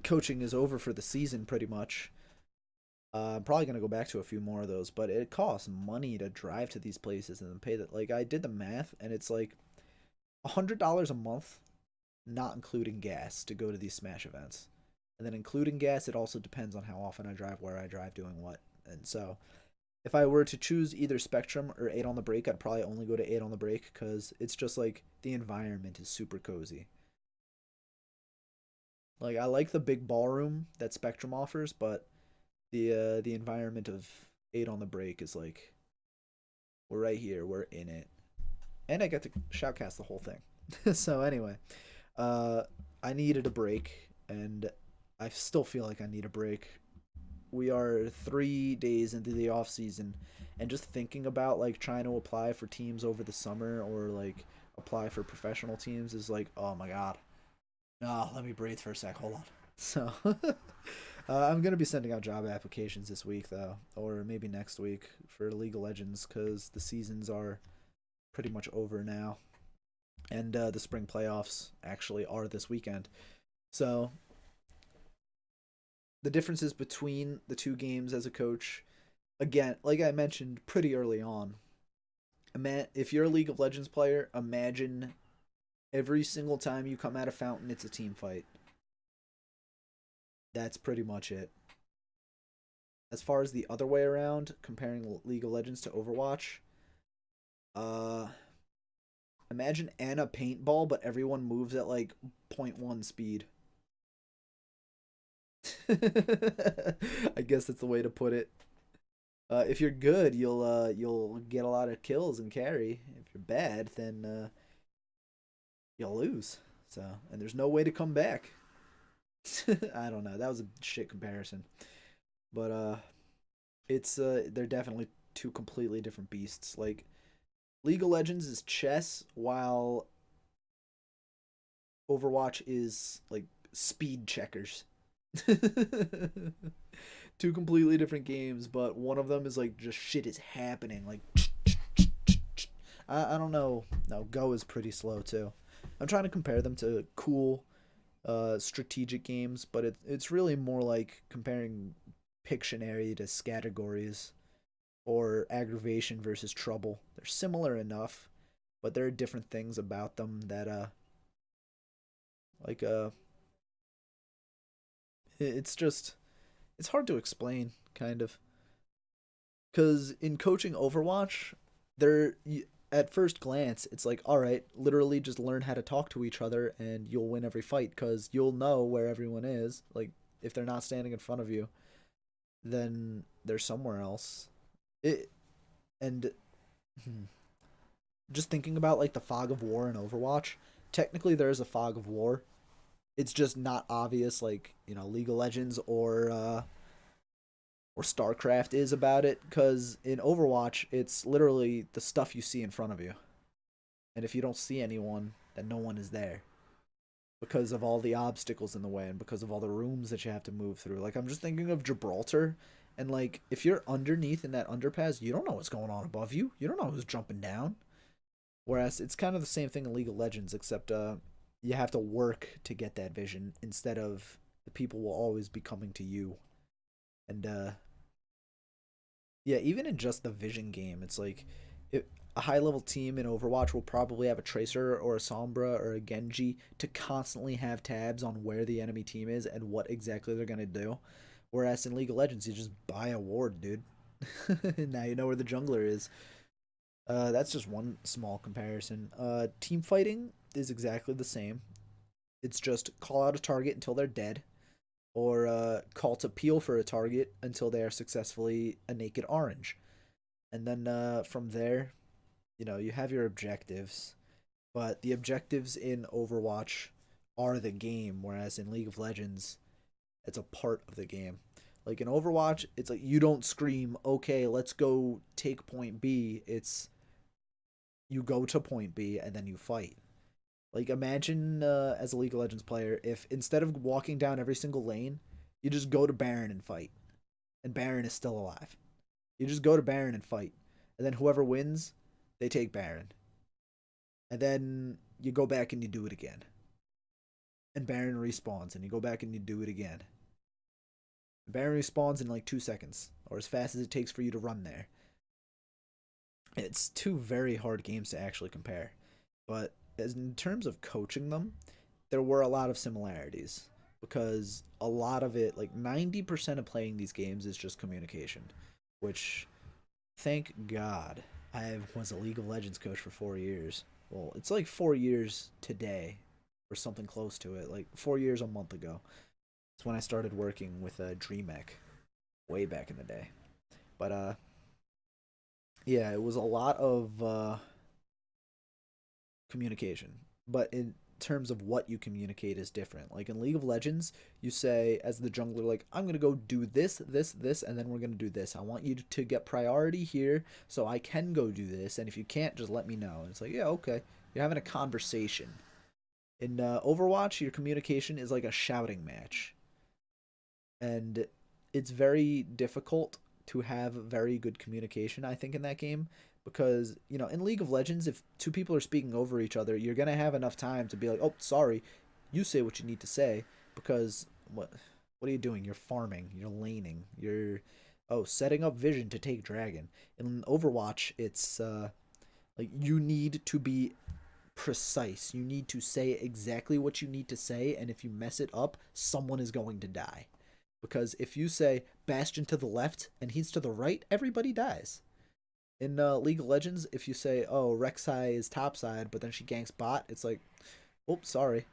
coaching is over for the season, pretty much, I'm probably gonna go back to a few more of those, but it costs money to drive to these places and pay that. Like I did the math, and it's like $100 a month, not including gas, to go to these Smash events. And then including gas, it also depends on how often I drive, where I drive, doing what. And so if I were to choose either Spectrum or 8 on the Break, I'd probably only go to 8 on the Break because it's just like the environment is super cozy. Like I like the big ballroom that Spectrum offers, but the environment of 8 on the Break is like we're right here, we're in it, and I get to shoutcast the whole thing. So anyway, uh, I needed a break, and I still feel like I need a break. We are 3 days into the off season, and just thinking about like trying to apply for teams over the summer or like apply for professional teams is like, oh my god. No, let me breathe for a sec. Hold on. So, I'm gonna be sending out job applications this week though, or maybe next week for League of Legends because the seasons are pretty much over now, and the spring playoffs actually are this weekend. So the differences between the two games as a coach, again, like I mentioned pretty early on, if you're a League of Legends player, imagine every single time you come out of Fountain, it's a team fight. That's pretty much it. As far as the other way around, comparing League of Legends to Overwatch, uh, imagine Anna paintball, but everyone moves at like point 0.1 speed. I guess that's the way to put it. If you're good, you'll get a lot of kills and carry. If you're bad, then you'll lose. So, and there's no way to come back. I don't know. That was a shit comparison, but it's they're definitely two completely different beasts. Like League of Legends is chess, while Overwatch is like speed checkers. Two completely different games, but one of them is like just shit is happening. Like I don't know. No, Go is pretty slow too. I'm trying to compare them to cool strategic games, but it's really more like comparing Pictionary to Scattergories or Aggravation versus Trouble. They're similar enough, but there are different things about them that like it's just it's hard to explain kind of because in coaching Overwatch, there at first glance it's like all right, literally just learn how to talk to each other and you'll win every fight because you'll know where everyone is. Like if they're not standing in front of you, then they're somewhere else. It and hmm, just thinking about like the fog of war in Overwatch, technically there is a fog of war. It's just not obvious like League of Legends or StarCraft is about it because in Overwatch it's literally the stuff you see in front of you, and if you don't see anyone, then no one is there because of all the obstacles in the way and because of all the rooms that you have to move through. Like I'm just thinking of Gibraltar, and like if you're underneath in that underpass, you don't know what's going on above you. You don't know who's jumping down. Whereas it's kind of the same thing in League of Legends, except you have to work to get that vision instead of the people will always be coming to you. And yeah, even in just the vision game, it's like a high level team in Overwatch will probably have a Tracer or a Sombra or a Genji to constantly have tabs on where the enemy team is and what exactly they're gonna do. Whereas in League of Legends, you just buy a ward, dude. Now you know where the jungler is. That's just one small comparison. Team fighting is exactly the same. It's just call out a target until they're dead, or call to peel for a target until they are successfully a naked orange. And then from there, you have your objectives, but the objectives in Overwatch are the game, whereas in League of Legends, it's a part of the game. Like in Overwatch, it's like you don't scream, okay, let's go take point B. It's you go to point B and then you fight. Like imagine as a League of Legends player, if instead of walking down every single lane, you just go to Baron and fight, and Baron is still alive. You just go to Baron and fight, and then whoever wins, they take Baron, and then you go back and you do it again, and Baron respawns, and you go back and you do it again. Baron respawns in like 2 seconds, or as fast as it takes for you to run there. It's two very hard games to actually compare, but as in terms of coaching them, there were a lot of similarities. because a lot of it, like 90% of playing these games is just communication, which thank God I was a League of Legends coach for 4 years. Well, it's like 4 years today, or something close to it. Like 4 years a month ago. It's when I started working with a DreamHack way back in the day. But yeah, it was a lot of communication. But in terms of what you communicate is different. Like in League of Legends, you say as the jungler, like, I'm gonna go do this, this, this, and then we're gonna do this. I want you to get priority here so I can go do this, and if you can't, just let me know. And it's like, yeah, okay. You're having a conversation. In Overwatch, your communication is like a shouting match. And it's very difficult to have very good communication, I think, in that game, because in League of Legends, if two people are speaking over each other, you're gonna have enough time to be like, oh, sorry, you say what you need to say, because what are you doing? You're farming, you're laning, you're setting up vision to take dragon. In Overwatch, it's like you need to be precise, you need to say exactly what you need to say, and if you mess it up, someone is going to die. Because if you say Bastion to the left and he's to the right, everybody dies. In League of Legends, if you say, oh, Rek'Sai is topside, but then she ganks bot, it's like, oops, sorry.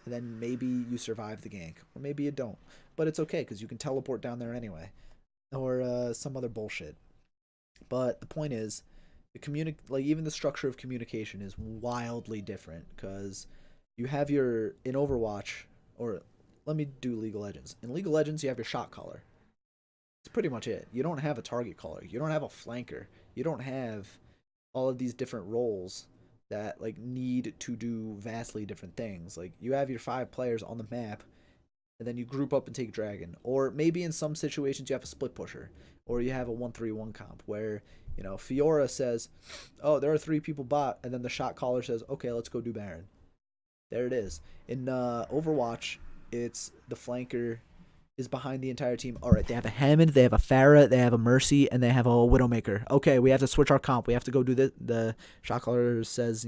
And then maybe you survive the gank, or maybe you don't. But it's okay, because you can teleport down there anyway. Or some other bullshit. But the point is, like even the structure of communication is wildly different, because you have in Overwatch, or let me do League of Legends. In League of Legends, you have your shot caller. It's pretty much it. You don't have a target caller. You don't have a flanker. You don't have all of these different roles that like need to do vastly different things. Like you have your 5 players on the map, and then you group up and take dragon. Or maybe in some situations you have a split pusher, or you have a 1-3-1 comp where Fiora says, "Oh, there are 3 people bot," and then the shot caller says, "Okay, let's go do Baron." There it is. In Overwatch, it's the flanker is behind the entire team. All right, they have a Hammond, they have a Pharah, they have a Mercy, and they have a Widowmaker. Okay, we have to switch our comp. We have to go do this. The shot caller says,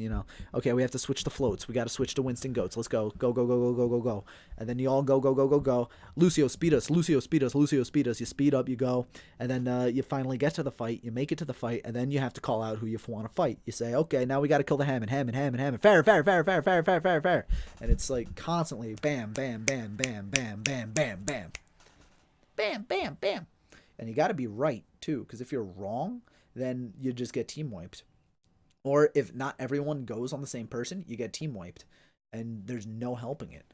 okay, we have to switch the floats. We got to switch to Winston Goats. Let's go. Go, go, go, go, go, go, go. And then you all go, go, go, go, go. Lucio, speed us. Lucio, speed us. Lucio, speed us. You speed up, you go. And then you finally get to the fight. You make it to the fight, and then you have to call out who you want to fight. You say, okay, now we got to kill the Hammond. Hammond, Hammond, Hammond. Pharah, Pharah, Pharah, Pharah, Pharah, Pharah, Pharah, Pharah. And it's like constantly bam, bam, bam, bam, bam, bam, bam, bam. Bam, bam, bam. And you got to be right, too, because if you're wrong, then you just get team wiped. Or if not everyone goes on the same person, you get team wiped. And there's no helping it.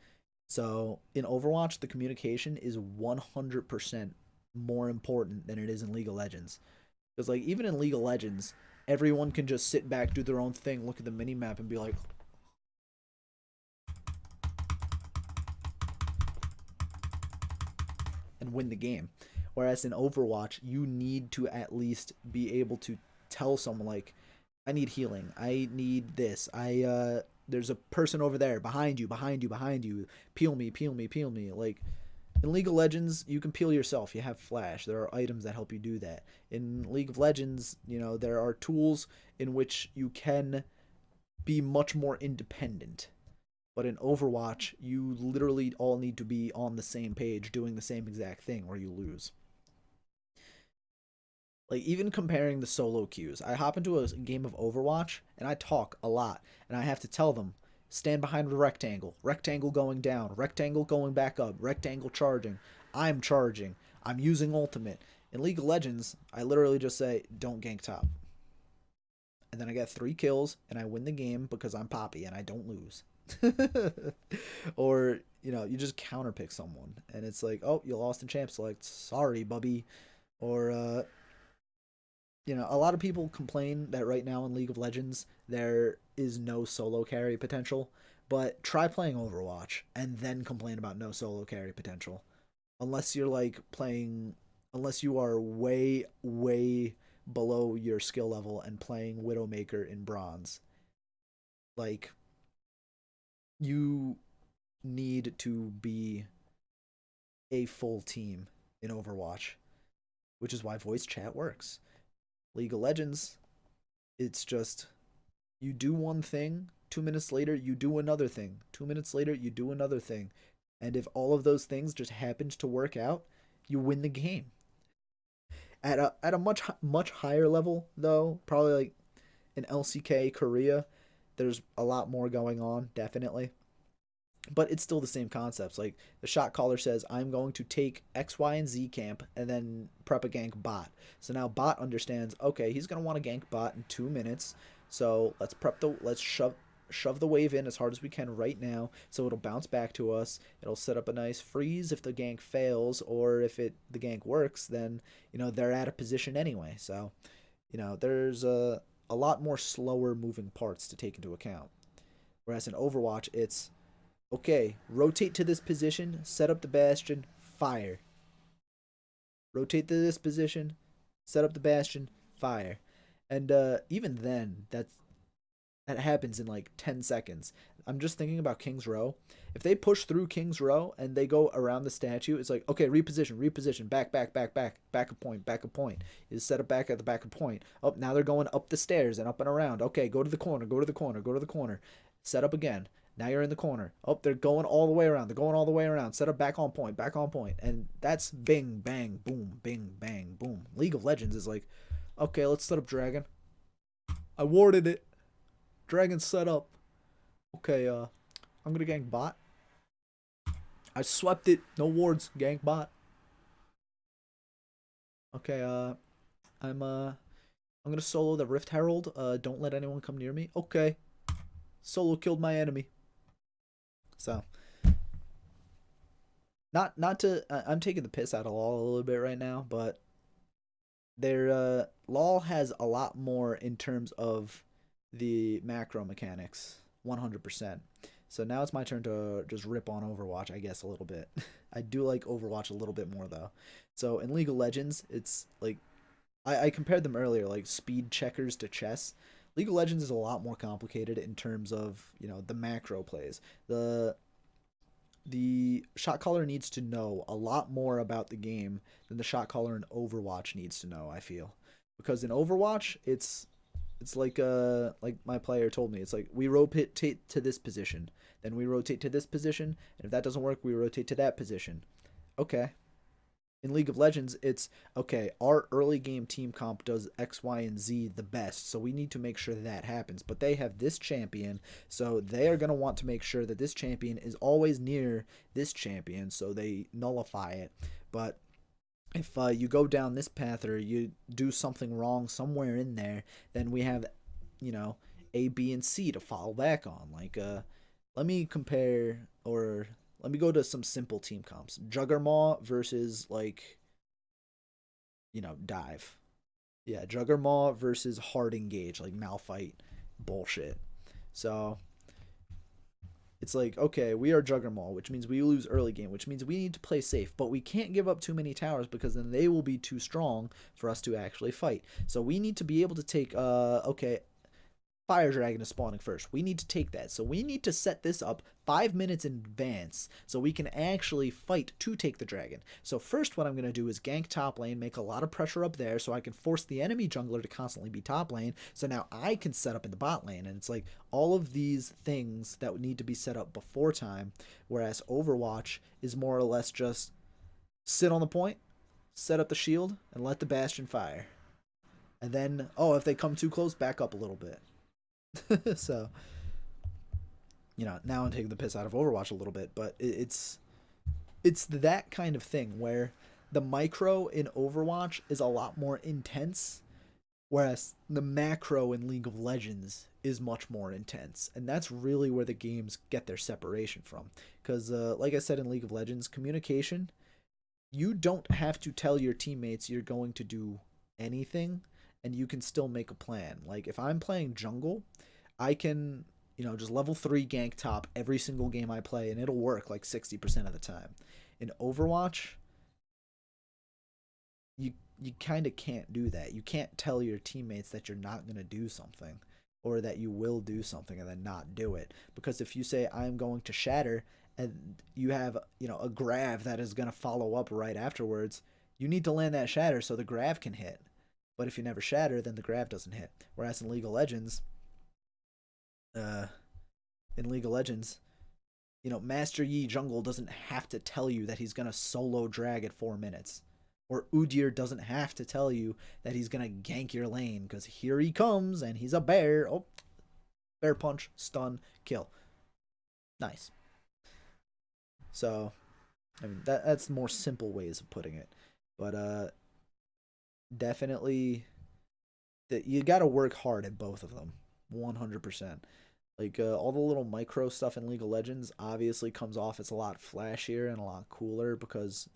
So in Overwatch, the communication is 100% more important than it is in League of Legends. Because like even in League of Legends, everyone can just sit back, do their own thing, look at the minimap, and be like, and win the game. Whereas in Overwatch, you need to at least be able to tell someone like, I need healing. I need this. There's a person over there behind you, behind you, behind you. Peel me, peel me, peel me. Like in League of Legends, you can peel yourself. You have flash. There are items that help you do that. In League of Legends, there are tools in which you can be much more independent. But in Overwatch, you literally all need to be on the same page doing the same exact thing or you lose. Like, even comparing the solo queues, I hop into a game of Overwatch and I talk a lot. And I have to tell them, stand behind the rectangle, rectangle going down, rectangle going back up, rectangle charging. I'm charging. I'm using ultimate. In League of Legends, I literally just say, don't gank top. And then I get 3 kills and I win the game because I'm Poppy and I don't lose. Or you just counterpick someone and it's like, oh, you lost in champ select, sorry bubby. Or a lot of people complain that right now in League of Legends there is no solo carry potential, but try playing Overwatch and then complain about no solo carry potential. Unless you're like playing, unless you are way below your skill level and playing Widowmaker in bronze, like you need to be a full team in Overwatch, which is why voice chat works. League of Legends, it's just you do one thing, 2 minutes later you do another thing, 2 minutes later you do another thing. And if all of those things just happened to work out, you win the game. At a much higher level though, probably like in LCK Korea, there's a lot more going on, definitely. But it's still the same concepts. Like the shot caller says, I'm going to take X, Y, and Z camp and then prep a gank bot. So now bot understands, okay, he's gonna want to gank bot in 2 minutes. So let's shove the wave in as hard as we can right now, so it'll bounce back to us. It'll set up a nice freeze if the gank fails, or if the gank works, then they're out of position anyway. So there's a lot more slower moving parts to take into account. Whereas in Overwatch, it's okay, rotate to this position, set up the bastion, fire. Rotate to this position, set up the bastion, fire. And even then, that happens in like 10 seconds. I'm just thinking about King's Row. If they push through King's Row and they go around the statue, it's like, okay, reposition, back a point. Is set up back at the back of point. Oh, now they're going up the stairs and up and around. Okay, go to the corner. Set up again. Now you're in the corner. Oh, they're going all the way around. Set up back on point. And that's bing, bang, boom, bing, bang, boom. League of Legends is like, okay, let's set up Dragon. I warded it. Dragon set up. Okay, I'm gonna gank bot. I swept it. No wards. Gank bot. Okay, I'm gonna solo the Rift Herald. Don't let anyone come near me. Okay. Solo killed my enemy. So not to I'm taking the piss out of LoL a little bit right now, but their LoL has a lot more in terms of the macro mechanics, 100%. So now it's my turn to just rip on Overwatch, I guess, a little bit. I do like Overwatch a little bit more though. So in League of Legends, it's like I compared them earlier, like speed checkers to chess. League of Legends is a lot more complicated in terms of the macro plays. The shot caller needs to know a lot more about the game than the shot caller in Overwatch needs to know, I feel. Because in Overwatch, it's like my player told me, it's like we rotate to this position, then we rotate to this position, and if that doesn't work, we rotate to that position. Okay. In League of Legends, it's okay, our early game team comp does X, Y, and Z the best, so we need to make sure that happens. But they have this champion, so they are going to want to make sure that this champion is always near this champion, so they nullify it. But if you go down this path or you do something wrong somewhere in there, then we have, A, B, and C to fall back on. Like, let me compare, or let me go to some simple team comps. Juggermaw versus, like, Dive. Yeah, Juggermaw versus Hard Engage, like Malphite bullshit. So it's like, okay, we are Juggermaw, which means we lose early game, which means we need to play safe, but we can't give up too many towers because then they will be too strong for us to actually fight. So we need to be able to take, okay, Fire Dragon is spawning first. We need to take that. So we need to set this up 5 minutes in advance so we can actually fight to take the dragon. So first what I'm going to do is gank top lane, make a lot of pressure up there so I can force the enemy jungler to constantly be top lane. So now I can set up in the bot lane. And it's like all of these things that would need to be set up before time. Whereas Overwatch is more or less just sit on the point, set up the shield, and let the bastion fire. And then, oh, if they come too close, back up a little bit. So, now I'm taking the piss out of Overwatch a little bit, but it's that kind of thing where the micro in Overwatch is a lot more intense, whereas the macro in League of Legends is much more intense. And that's really where the games get their separation from. Because, like I said in League of Legends, communication, you don't have to tell your teammates you're going to do anything, and you can still make a plan. Like, if I'm playing jungle, I can, just level 3 gank top every single game I play, and it'll work like 60% of the time. In Overwatch, you kind of can't do that. You can't tell your teammates that you're not going to do something, or that you will do something and then not do it. Because if you say, I'm going to shatter, and you have, a grav that is going to follow up right afterwards, you need to land that shatter so the grav can hit. But if you never shatter, then the grav doesn't hit. Whereas in League of Legends, Master Yi Jungle doesn't have to tell you that he's going to solo drag at 4 minutes. Or Udyr doesn't have to tell you that he's going to gank your lane, because here he comes and he's a bear. Oh, bear punch, stun, kill. Nice. So, I mean, that's more simple ways of putting it. But definitely, you got to work hard at both of them. 100%. Like, all the little micro stuff in League of Legends obviously comes off as a lot flashier and a lot cooler because,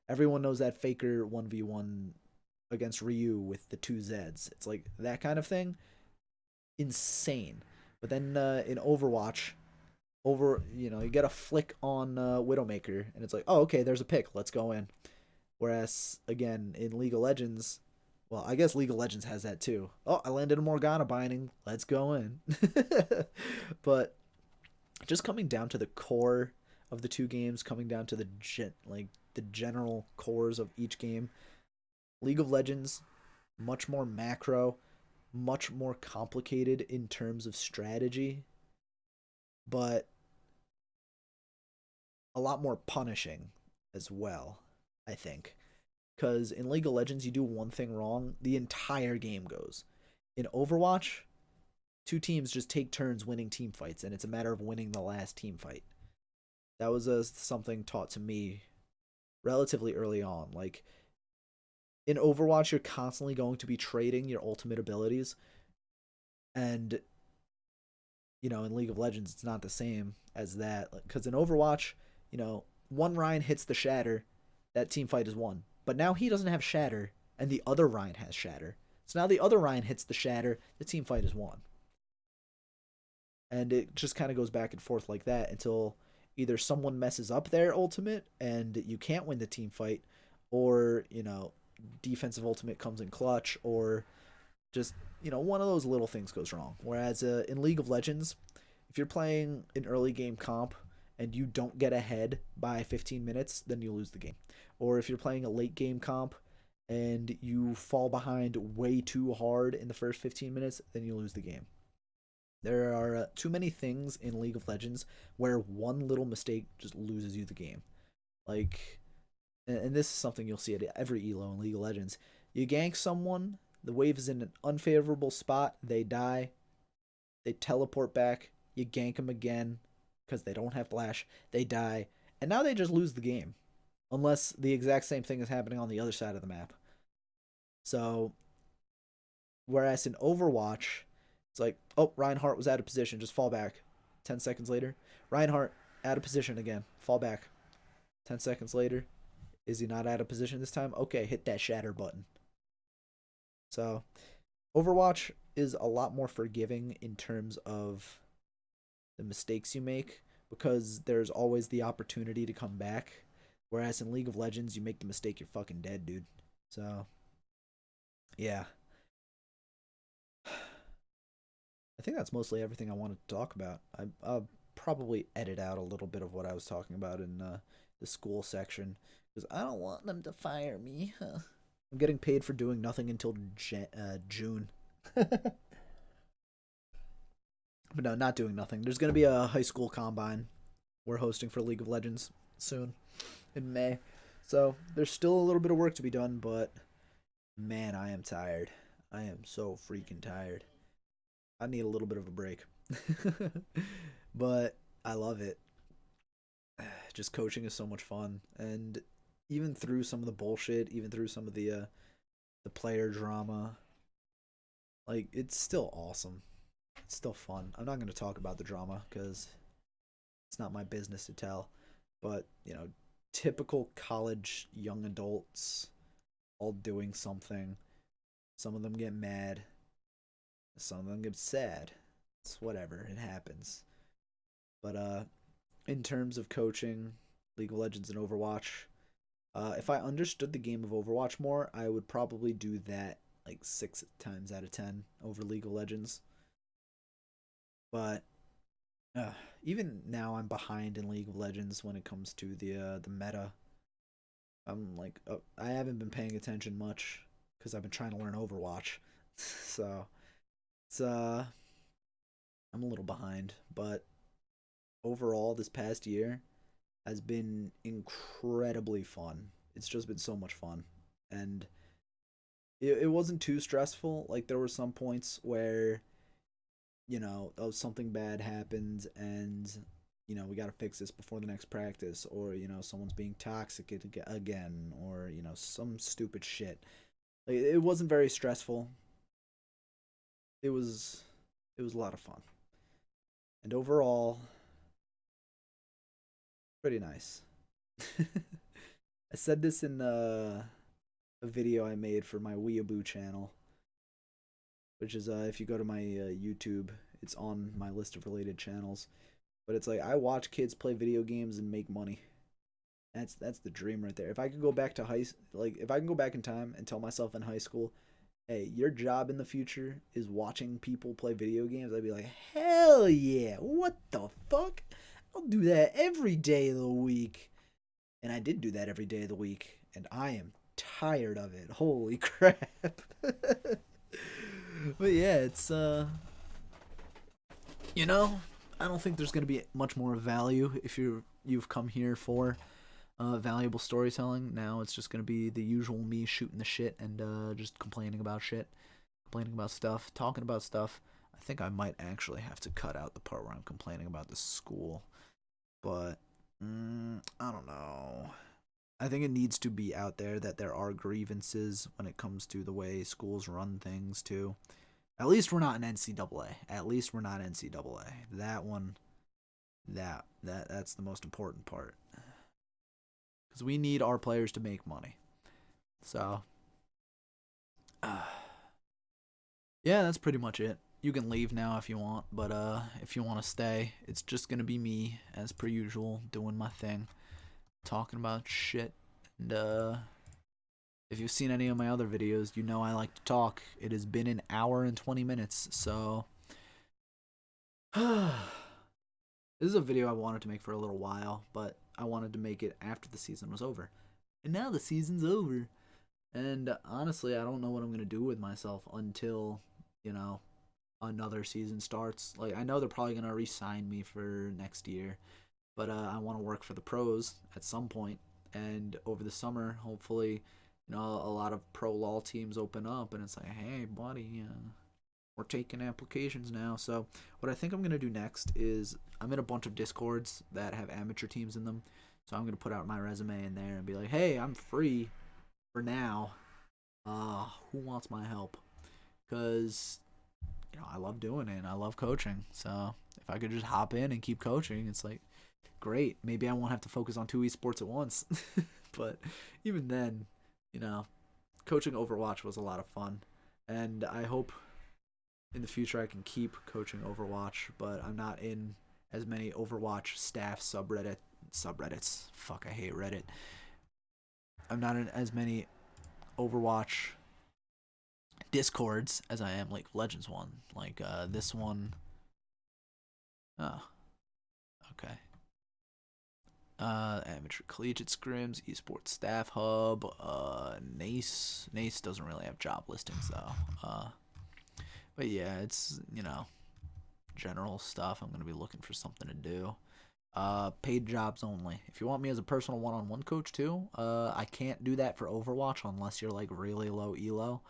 everyone knows that Faker 1v1 against Ryu with the 2 Zs. It's like that kind of thing. Insane. But then in Overwatch, you get a flick on Widowmaker, and it's like, oh, okay, there's a pick. Let's go in. Whereas, again, in League of Legends, well, I guess League of Legends has that too. Oh, I landed a Morgana binding. Let's go in. But just coming down to the core of the 2 games, coming down to the general cores of each game, League of Legends, much more macro, much more complicated in terms of strategy, but a lot more punishing as well, I think. Because in League of Legends, you do one thing wrong, the entire game goes. In Overwatch, 2 teams just take turns winning team fights, and it's a matter of winning the last team fight. That was something taught to me relatively early on. Like, in Overwatch, you're constantly going to be trading your ultimate abilities, and in League of Legends, it's not the same as that. Because in Overwatch, one Ryan hits the Shatter, that team fight is won. But now he doesn't have Shatter, and the other Ryan has Shatter. So now the other Ryan hits the Shatter, the team fight is won. And it just kind of goes back and forth like that until either someone messes up their ultimate and you can't win the team fight, or, defensive ultimate comes in clutch, or just, one of those little things goes wrong. Whereas in League of Legends, if you're playing an early game comp and you don't get ahead by 15 minutes, then you lose the game. Or if you're playing a late game comp and you fall behind way too hard in the first 15 minutes, then you lose the game. There are too many things in League of Legends where one little mistake just loses you the game. Like, and this is something you'll see at every elo in League of Legends. You gank someone, the wave is in an unfavorable spot, they die, they teleport back, you gank them again because they don't have flash, they die, and now they just lose the game. Unless the exact same thing is happening on the other side of the map. So, whereas in Overwatch, it's like, oh, Reinhardt was out of position, just fall back. 10 seconds later, Reinhardt out of position again, fall back. 10 seconds later, is he not out of position this time? Okay, hit that shatter button. So, Overwatch is a lot more forgiving in terms of the mistakes you make, because there's always the opportunity to come back. Whereas in League of Legends, you make the mistake, you're fucking dead, dude. So, yeah. I think that's mostly everything I wanted to talk about. I'll probably edit out a little bit of what I was talking about in the school section, because I don't want them to fire me. I'm getting paid for doing nothing until June. But no, not doing nothing. There's going to be a high school combine we're hosting for League of Legends soon in May. So there's still a little bit of work to be done, but man, I am tired. I am so freaking tired. I need a little bit of a break. But I love it. Just coaching is so much fun. And even through some of the bullshit, even through some of the player drama, like, it's still awesome. It's still fun. I'm not going to talk about the drama because it's not my business to tell. But, typical college young adults all doing something. Some of them get mad. Some of them get sad. It's whatever. It happens. But in terms of coaching League of Legends and Overwatch, if I understood the game of Overwatch more, I would probably do that like 6 times out of 10 over League of Legends. But even now, I'm behind in League of Legends when it comes to the meta. I'm like, I haven't been paying attention much because I've been trying to learn Overwatch. So it's I'm a little behind, but overall this past year has been incredibly fun. It's just been so much fun. And it wasn't too stressful. Like, there were some points where, something bad happened and, we got to fix this before the next practice, or, someone's being toxic again, or, some stupid shit. Like, it wasn't very stressful. It was a lot of fun. And overall, pretty nice. I said this in a video I made for my Weeaboo channel, which is if you go to my YouTube, it's on my list of related channels. But it's like, I watch kids play video games and make money. That's the dream right there. If I could go back to if I can go back in time and tell myself in high school, hey, your job in the future is watching people play video games, I'd be like, hell yeah, what the fuck? I'll do that every day of the week. And I did do that every day of the week, and I am tired of it. Holy crap. But yeah, it's I don't think there's going to be much more value if you've come here for valuable storytelling. Now it's just going to be the usual me shooting the shit and just complaining about shit, complaining about stuff, talking about stuff. I think I might actually have to cut out the part where I'm complaining about the school, but I don't know. I think it needs to be out there that there are grievances when it comes to the way schools run things too. At least we're not an NCAA. At least we're not NCAA. That one, that's the most important part. Because we need our players to make money. So, yeah, that's pretty much it. You can leave now if you want, but if you want to stay, it's just gonna be me as per usual, doing my thing, talking about shit, and if you've seen any of my other videos, you know I like to talk. It has been an hour and 20 minutes, so this is a video I wanted to make for a little while, but I wanted to make it after the season was over. And now the season's over. And honestly, I don't know what I'm going to do with myself until, another season starts. Like, I know they're probably going to re-sign me for next year, but I want to work for the pros at some point. And over the summer, hopefully, a lot of pro LoL teams open up, and it's like, hey, buddy, we're taking applications now. So what I think I'm going to do next is I'm in a bunch of Discords that have amateur teams in them. So I'm going to put out my resume in there and be like, hey, I'm free for now. Who wants my help? Because, I love doing it and I love coaching. So if I could just hop in and keep coaching, it's like, great. Maybe I won't have to focus on 2 esports at once. But even then, coaching Overwatch was a lot of fun. And I hope in the future I can keep coaching Overwatch, but I'm not in as many Overwatch staff subreddits. Fuck, I hate Reddit. I'm not in as many Overwatch Discords as I am like Legends one. Like this one. Oh. Okay. Amateur collegiate scrims, esports staff hub, Nace doesn't really have job listings though. But yeah, it's, general stuff. I'm gonna be looking for something to do. Paid jobs only. If you want me as a personal one-on-one coach too, I can't do that for Overwatch unless you're like really low elo.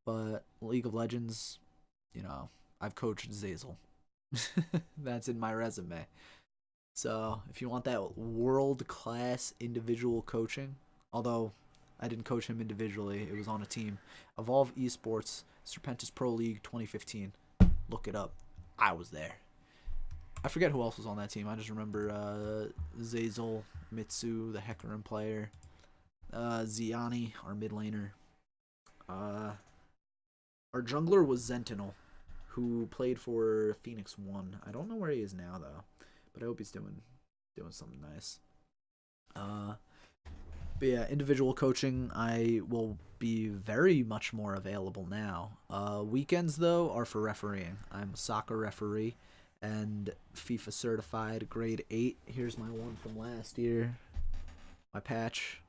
But League of Legends, I've coached Zazel. That's in my resume. So if you want that world-class individual coaching, although I didn't coach him individually, it was on a team. Evolve Esports, Serpentis Pro League 2015. Look it up. I was there. I forget who else was on that team. I just remember Zazel, Mitsu, the Hecarim player, Ziani, our mid laner. Our jungler was Sentinel, who played for Phoenix 1. I don't know where he is now, though. But I hope he's doing something nice. But yeah, individual coaching, I will be very much more available now. Weekends, though, are for refereeing. I'm a soccer referee and FIFA certified grade 8. Here's my one from last year. My patch.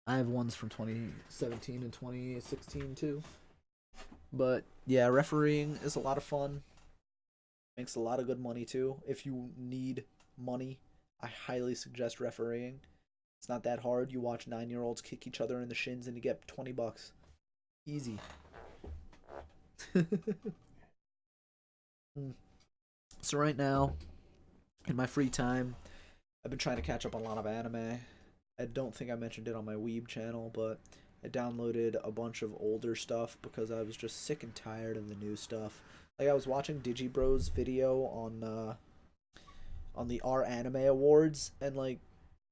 I have ones from 2017 and 2016, too. But yeah, refereeing is a lot of fun. Makes a lot of good money too. If you need money. I highly suggest refereeing. It's not that hard. You watch 9-year-olds kick each other in the shins and you get $20. Easy. So right now, in my free time, I've been trying to catch up on a lot of anime. I don't think I mentioned it on my Weeb channel, but I downloaded a bunch of older stuff because I was just sick and tired of the new stuff. Like I was watching Digibro's video on the R Anime Awards, and like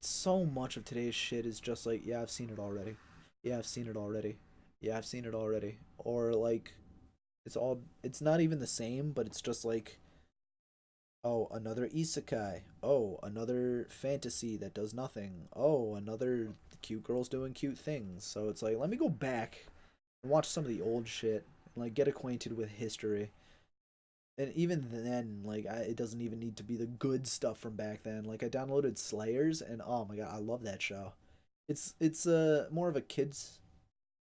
so much of today's shit is just like, yeah, I've seen it already. Yeah, I've seen it already. Yeah, I've seen it already. Or like it's not even the same, but it's just like, oh, another isekai. Oh, another fantasy that does nothing. Oh, another cute girls doing cute things. So it's like, let me go back and watch some of the old shit and like get acquainted with history. And even then, like, it doesn't even need to be the good stuff from back then. Like, I downloaded Slayers, and oh my god, I love that show. It's more of a kids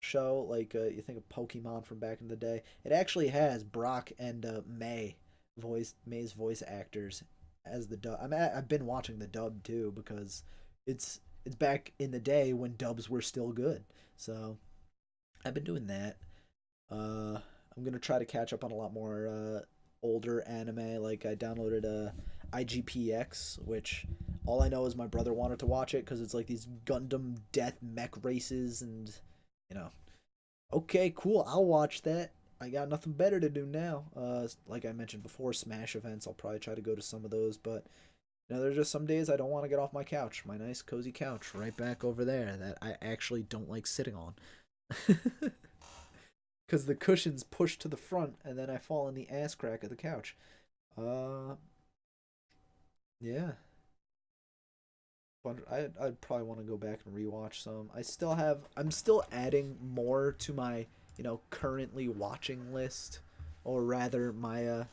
show. Like, you think of Pokemon from back in the day. It actually has Brock and May's voice actors as the dub. I've been watching the dub too because it's back in the day when dubs were still good. So I've been doing that. I'm gonna try to catch up on a lot more older anime. Like I downloaded IGPX, which all I know is my brother wanted to watch it because it's like these Gundam death mech races, and you know, okay, cool, I'll watch that. I got nothing better to do now. Like I mentioned before, Smash events. I'll probably try to go to some of those, but you know, there's just some days I don't want to get off my couch, my nice cozy couch right back over there that I actually don't like sitting on. Because the cushion's pushed to the front and then I fall in the ass crack of the couch. Uh, yeah. But I'd probably want to go back and rewatch some. I'm still adding more to my, currently watching list, or rather my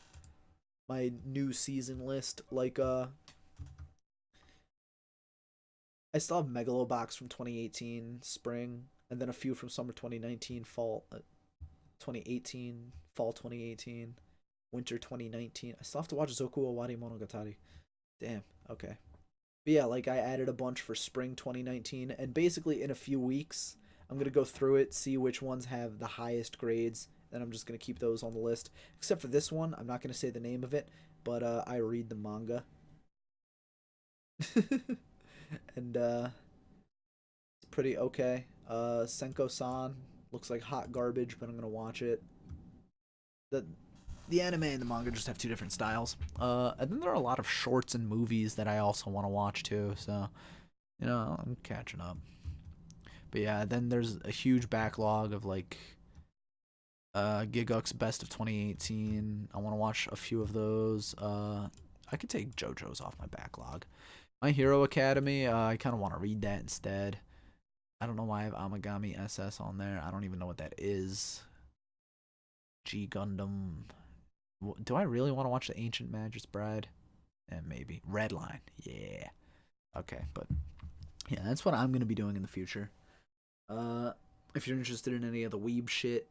new season list. Like, I still have Megalobox from 2018 spring, and then a few from summer 2019, fall 2018, fall 2018, winter 2019. I still have to watch Zoku Owari Monogatari. Damn. Okay. But yeah, like I added a bunch for spring 2019, and basically in a few weeks, I'm gonna go through it, see which ones have the highest grades, and I'm just gonna keep those on the list. Except for this one, I'm not gonna say the name of it, but I read the manga, and it's pretty okay. Senko-san looks like hot garbage, but I'm gonna watch it. The the anime and the manga just have two different styles. And then there are a lot of shorts and movies that I also want to watch too. So, I'm catching up. But yeah, then there's a huge backlog of like Giguk's Best of 2018. I want to watch a few of those. I could take JoJo's off my backlog. My Hero Academy, I kind of want to read that instead. I don't know why I have Amagami SS on there. I don't even know what that is. G Gundam. Do I really want to watch the Ancient Magus Bride? Maybe. Redline. Yeah. Okay, but yeah, that's what I'm gonna be doing in the future. If you're interested in any of the weeb shit,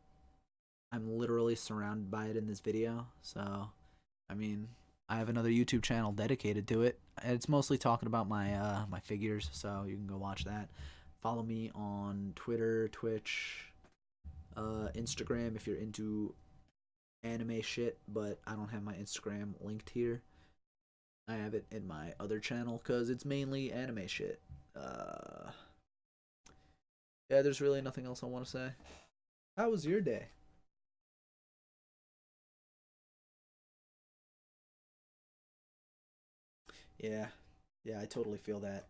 I'm literally surrounded by it in this video. So, I mean, I have another YouTube channel dedicated to it. It's mostly talking about my figures, so you can go watch that. Follow me on Twitter, Twitch, Instagram if you're into anime shit, but I don't have my Instagram linked here. I have it in my other channel because it's mainly anime shit. Yeah, there's really nothing else I want to say. How was your day? Yeah, yeah, I totally feel that.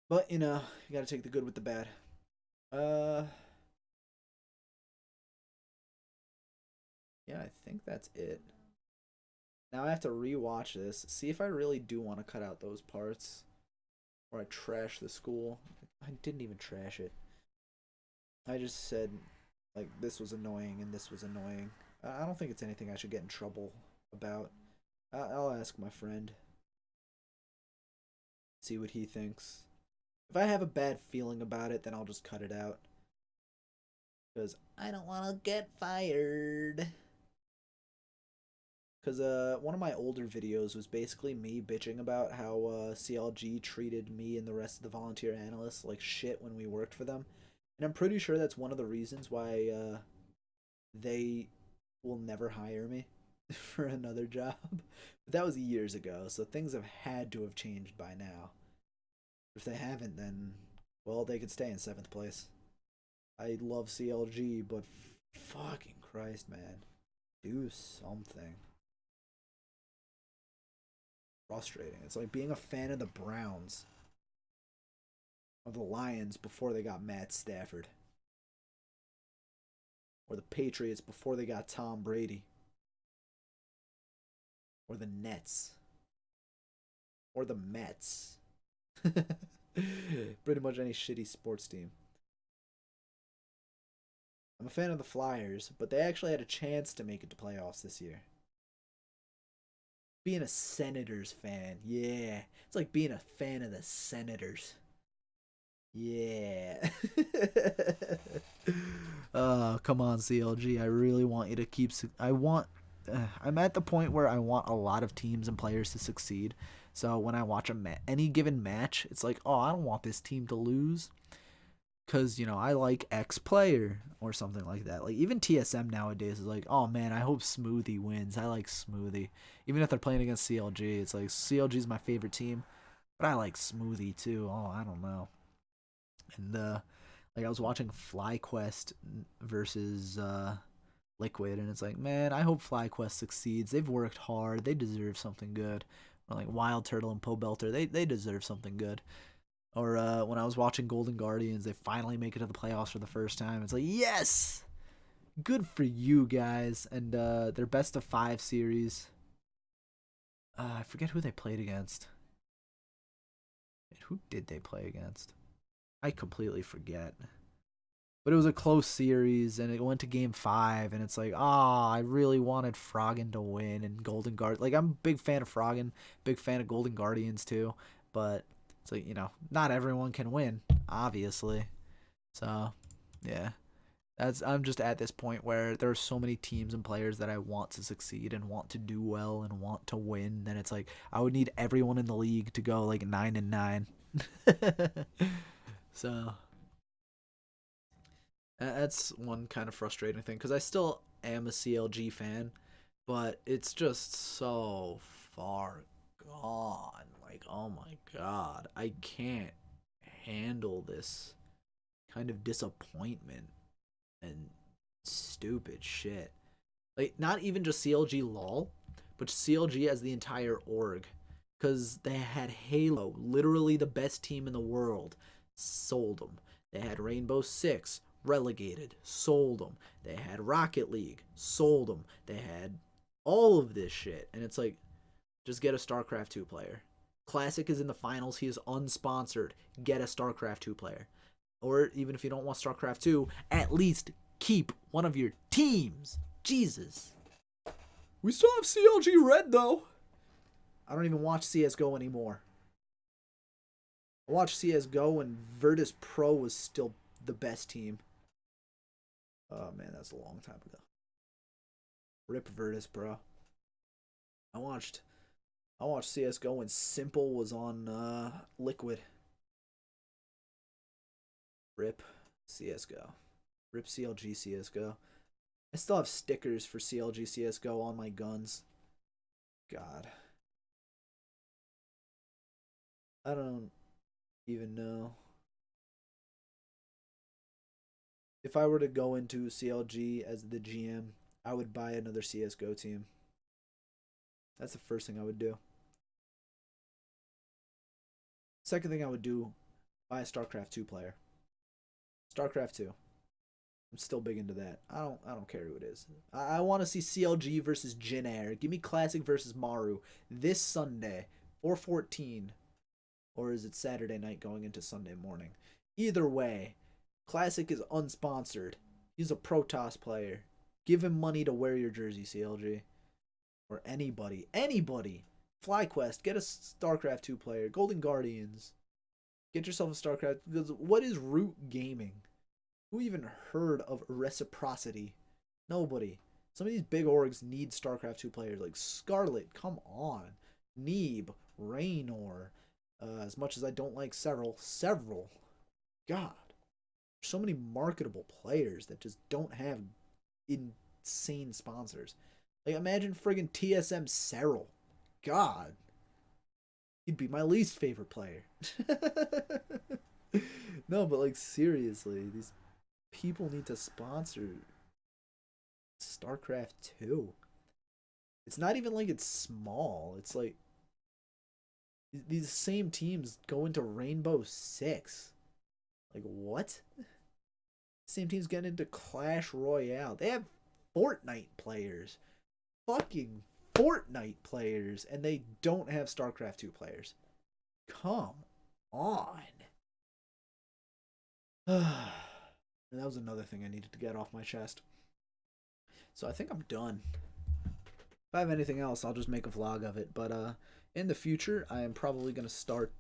But you gotta take the good with the bad. Uh, yeah, I think that's it. Now I have to rewatch this, see if I really do want to cut out those parts, or I trash the school. I didn't even trash it. I just said, like, this was annoying and this was annoying. I don't think it's anything I should get in trouble about. I'll ask my friend, see what he thinks. If I have a bad feeling about it, then I'll just cut it out. Because I don't want to get fired. Because one of my older videos was basically me bitching about how CLG treated me and the rest of the volunteer analysts like shit when we worked for them. And I'm pretty sure that's one of the reasons why they will never hire me for another job. But that was years ago, so things have had to have changed by now. If they haven't, then, well, they could stay in 7th place. I love CLG, but fucking Christ, man. Do something. Frustrating. It's like being a fan of the Browns. Or the Lions before they got Matt Stafford. Or the Patriots before they got Tom Brady. Or the Nets. Or the Mets. Pretty much any shitty sports team. I'm a fan of the Flyers, but they actually had a chance to make it to playoffs this year. Being a Senators fan, yeah. It's like being a fan of the Senators. Yeah. Oh, come on, CLG. I really want you to keep. I'm at the point where I want a lot of teams and players to succeed. So when I watch any given match, it's like, oh, I don't want this team to lose. Because, I like X player or something like that. Like, even TSM nowadays is like, oh, man, I hope Smoothie wins. I like Smoothie. Even if they're playing against CLG, it's like, CLG is my favorite team. But I like Smoothie, too. Oh, I don't know. And, like, I was watching FlyQuest versus Liquid, and it's like, man, I hope FlyQuest succeeds. They've worked hard. They deserve something good. Or, like, Wild Turtle and Pobelter, they deserve something good. Or when I was watching Golden Guardians, they finally make it to the playoffs for the first time. It's like, yes! Good for you guys. And their best of 5 series. I forget who they played against. Who did they play against? I completely forget. But it was a close series, and it went to Game 5, and it's like, I really wanted Froggen to win, and Golden Guard. Like, I'm a big fan of Froggen, big fan of Golden Guardians, too. But it's like, not everyone can win, obviously. So, yeah. I'm just at this point where there are so many teams and players that I want to succeed and want to do well and want to win. Then it's like, I would need everyone in the league to go like 9-9. So that's one kind of frustrating thing, because I still am a CLG fan, but it's just so far gone. Like, oh my god, I can't handle this kind of disappointment and stupid shit. Like, not even just CLG LOL, but CLG as the entire org. Because they had Halo, literally the best team in the world, sold them. They had Rainbow Six, relegated, sold them. They had Rocket League, sold them. They had all of this shit. And it's like, just get a StarCraft 2 player. Classic is in the finals. He is unsponsored. Get a StarCraft 2 player. Or even if you don't want StarCraft 2, at least keep one of your teams. Jesus. We still have CLG Red, though. I don't even watch CSGO anymore. I watched CSGO when Virtus Pro was still the best team. Oh, man, that's a long time ago. Rip Virtus Pro. I watched CSGO when Simple was on Liquid. Rip CSGO. Rip CLG CSGO. I still have stickers for CLG CSGO on my guns. God. I don't even know. If I were to go into CLG as the GM, I would buy another CSGO team. That's the first thing I would do. Second thing I would do, buy a StarCraft 2 player. StarCraft 2. I'm still big into that. I don't care who it is. I want to see CLG versus Jin Air. Give me Classic versus Maru this Sunday, 4/14. Or is it Saturday night going into Sunday morning? Either way, Classic is unsponsored. He's a Protoss player. Give him money to wear your jersey, CLG. Or anybody. Anybody. FlyQuest, get a StarCraft 2 player. Golden Guardians. Get yourself a StarCraft. Because what is Root Gaming? Who even heard of Reciprocity? Nobody. Some of these big orgs need StarCraft 2 players. Like Scarlet, come on. Neeb, Raynor. As much as I don't like several. God. So many marketable players that just don't have insane sponsors. Like, imagine friggin' TSM Serral. God. He'd be my least favorite player. No, but like, seriously, these people need to sponsor StarCraft 2. It's not even like it's small. It's like these same teams go into Rainbow Six. Like, what? Same teams get into Clash Royale. They have Fortnite players. Fucking Fortnite players. And they don't have StarCraft 2 players. Come on. That was another thing I needed to get off my chest. So I think I'm done. If I have anything else, I'll just make a vlog of it. But in the future, I am probably going to start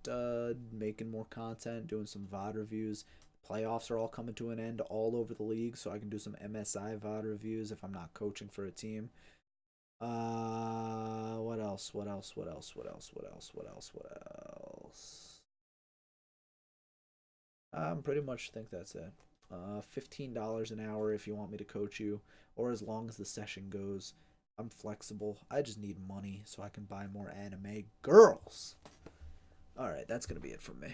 making more content, doing some VOD reviews. Playoffs are all coming to an end all over the league, so I can do some MSI VOD reviews if I'm not coaching for a team. What else? Pretty much think that's it. $15 an hour if you want me to coach you, or as long as the session goes. I'm flexible. I just need money so I can buy more anime girls. Alright, that's gonna be it from me.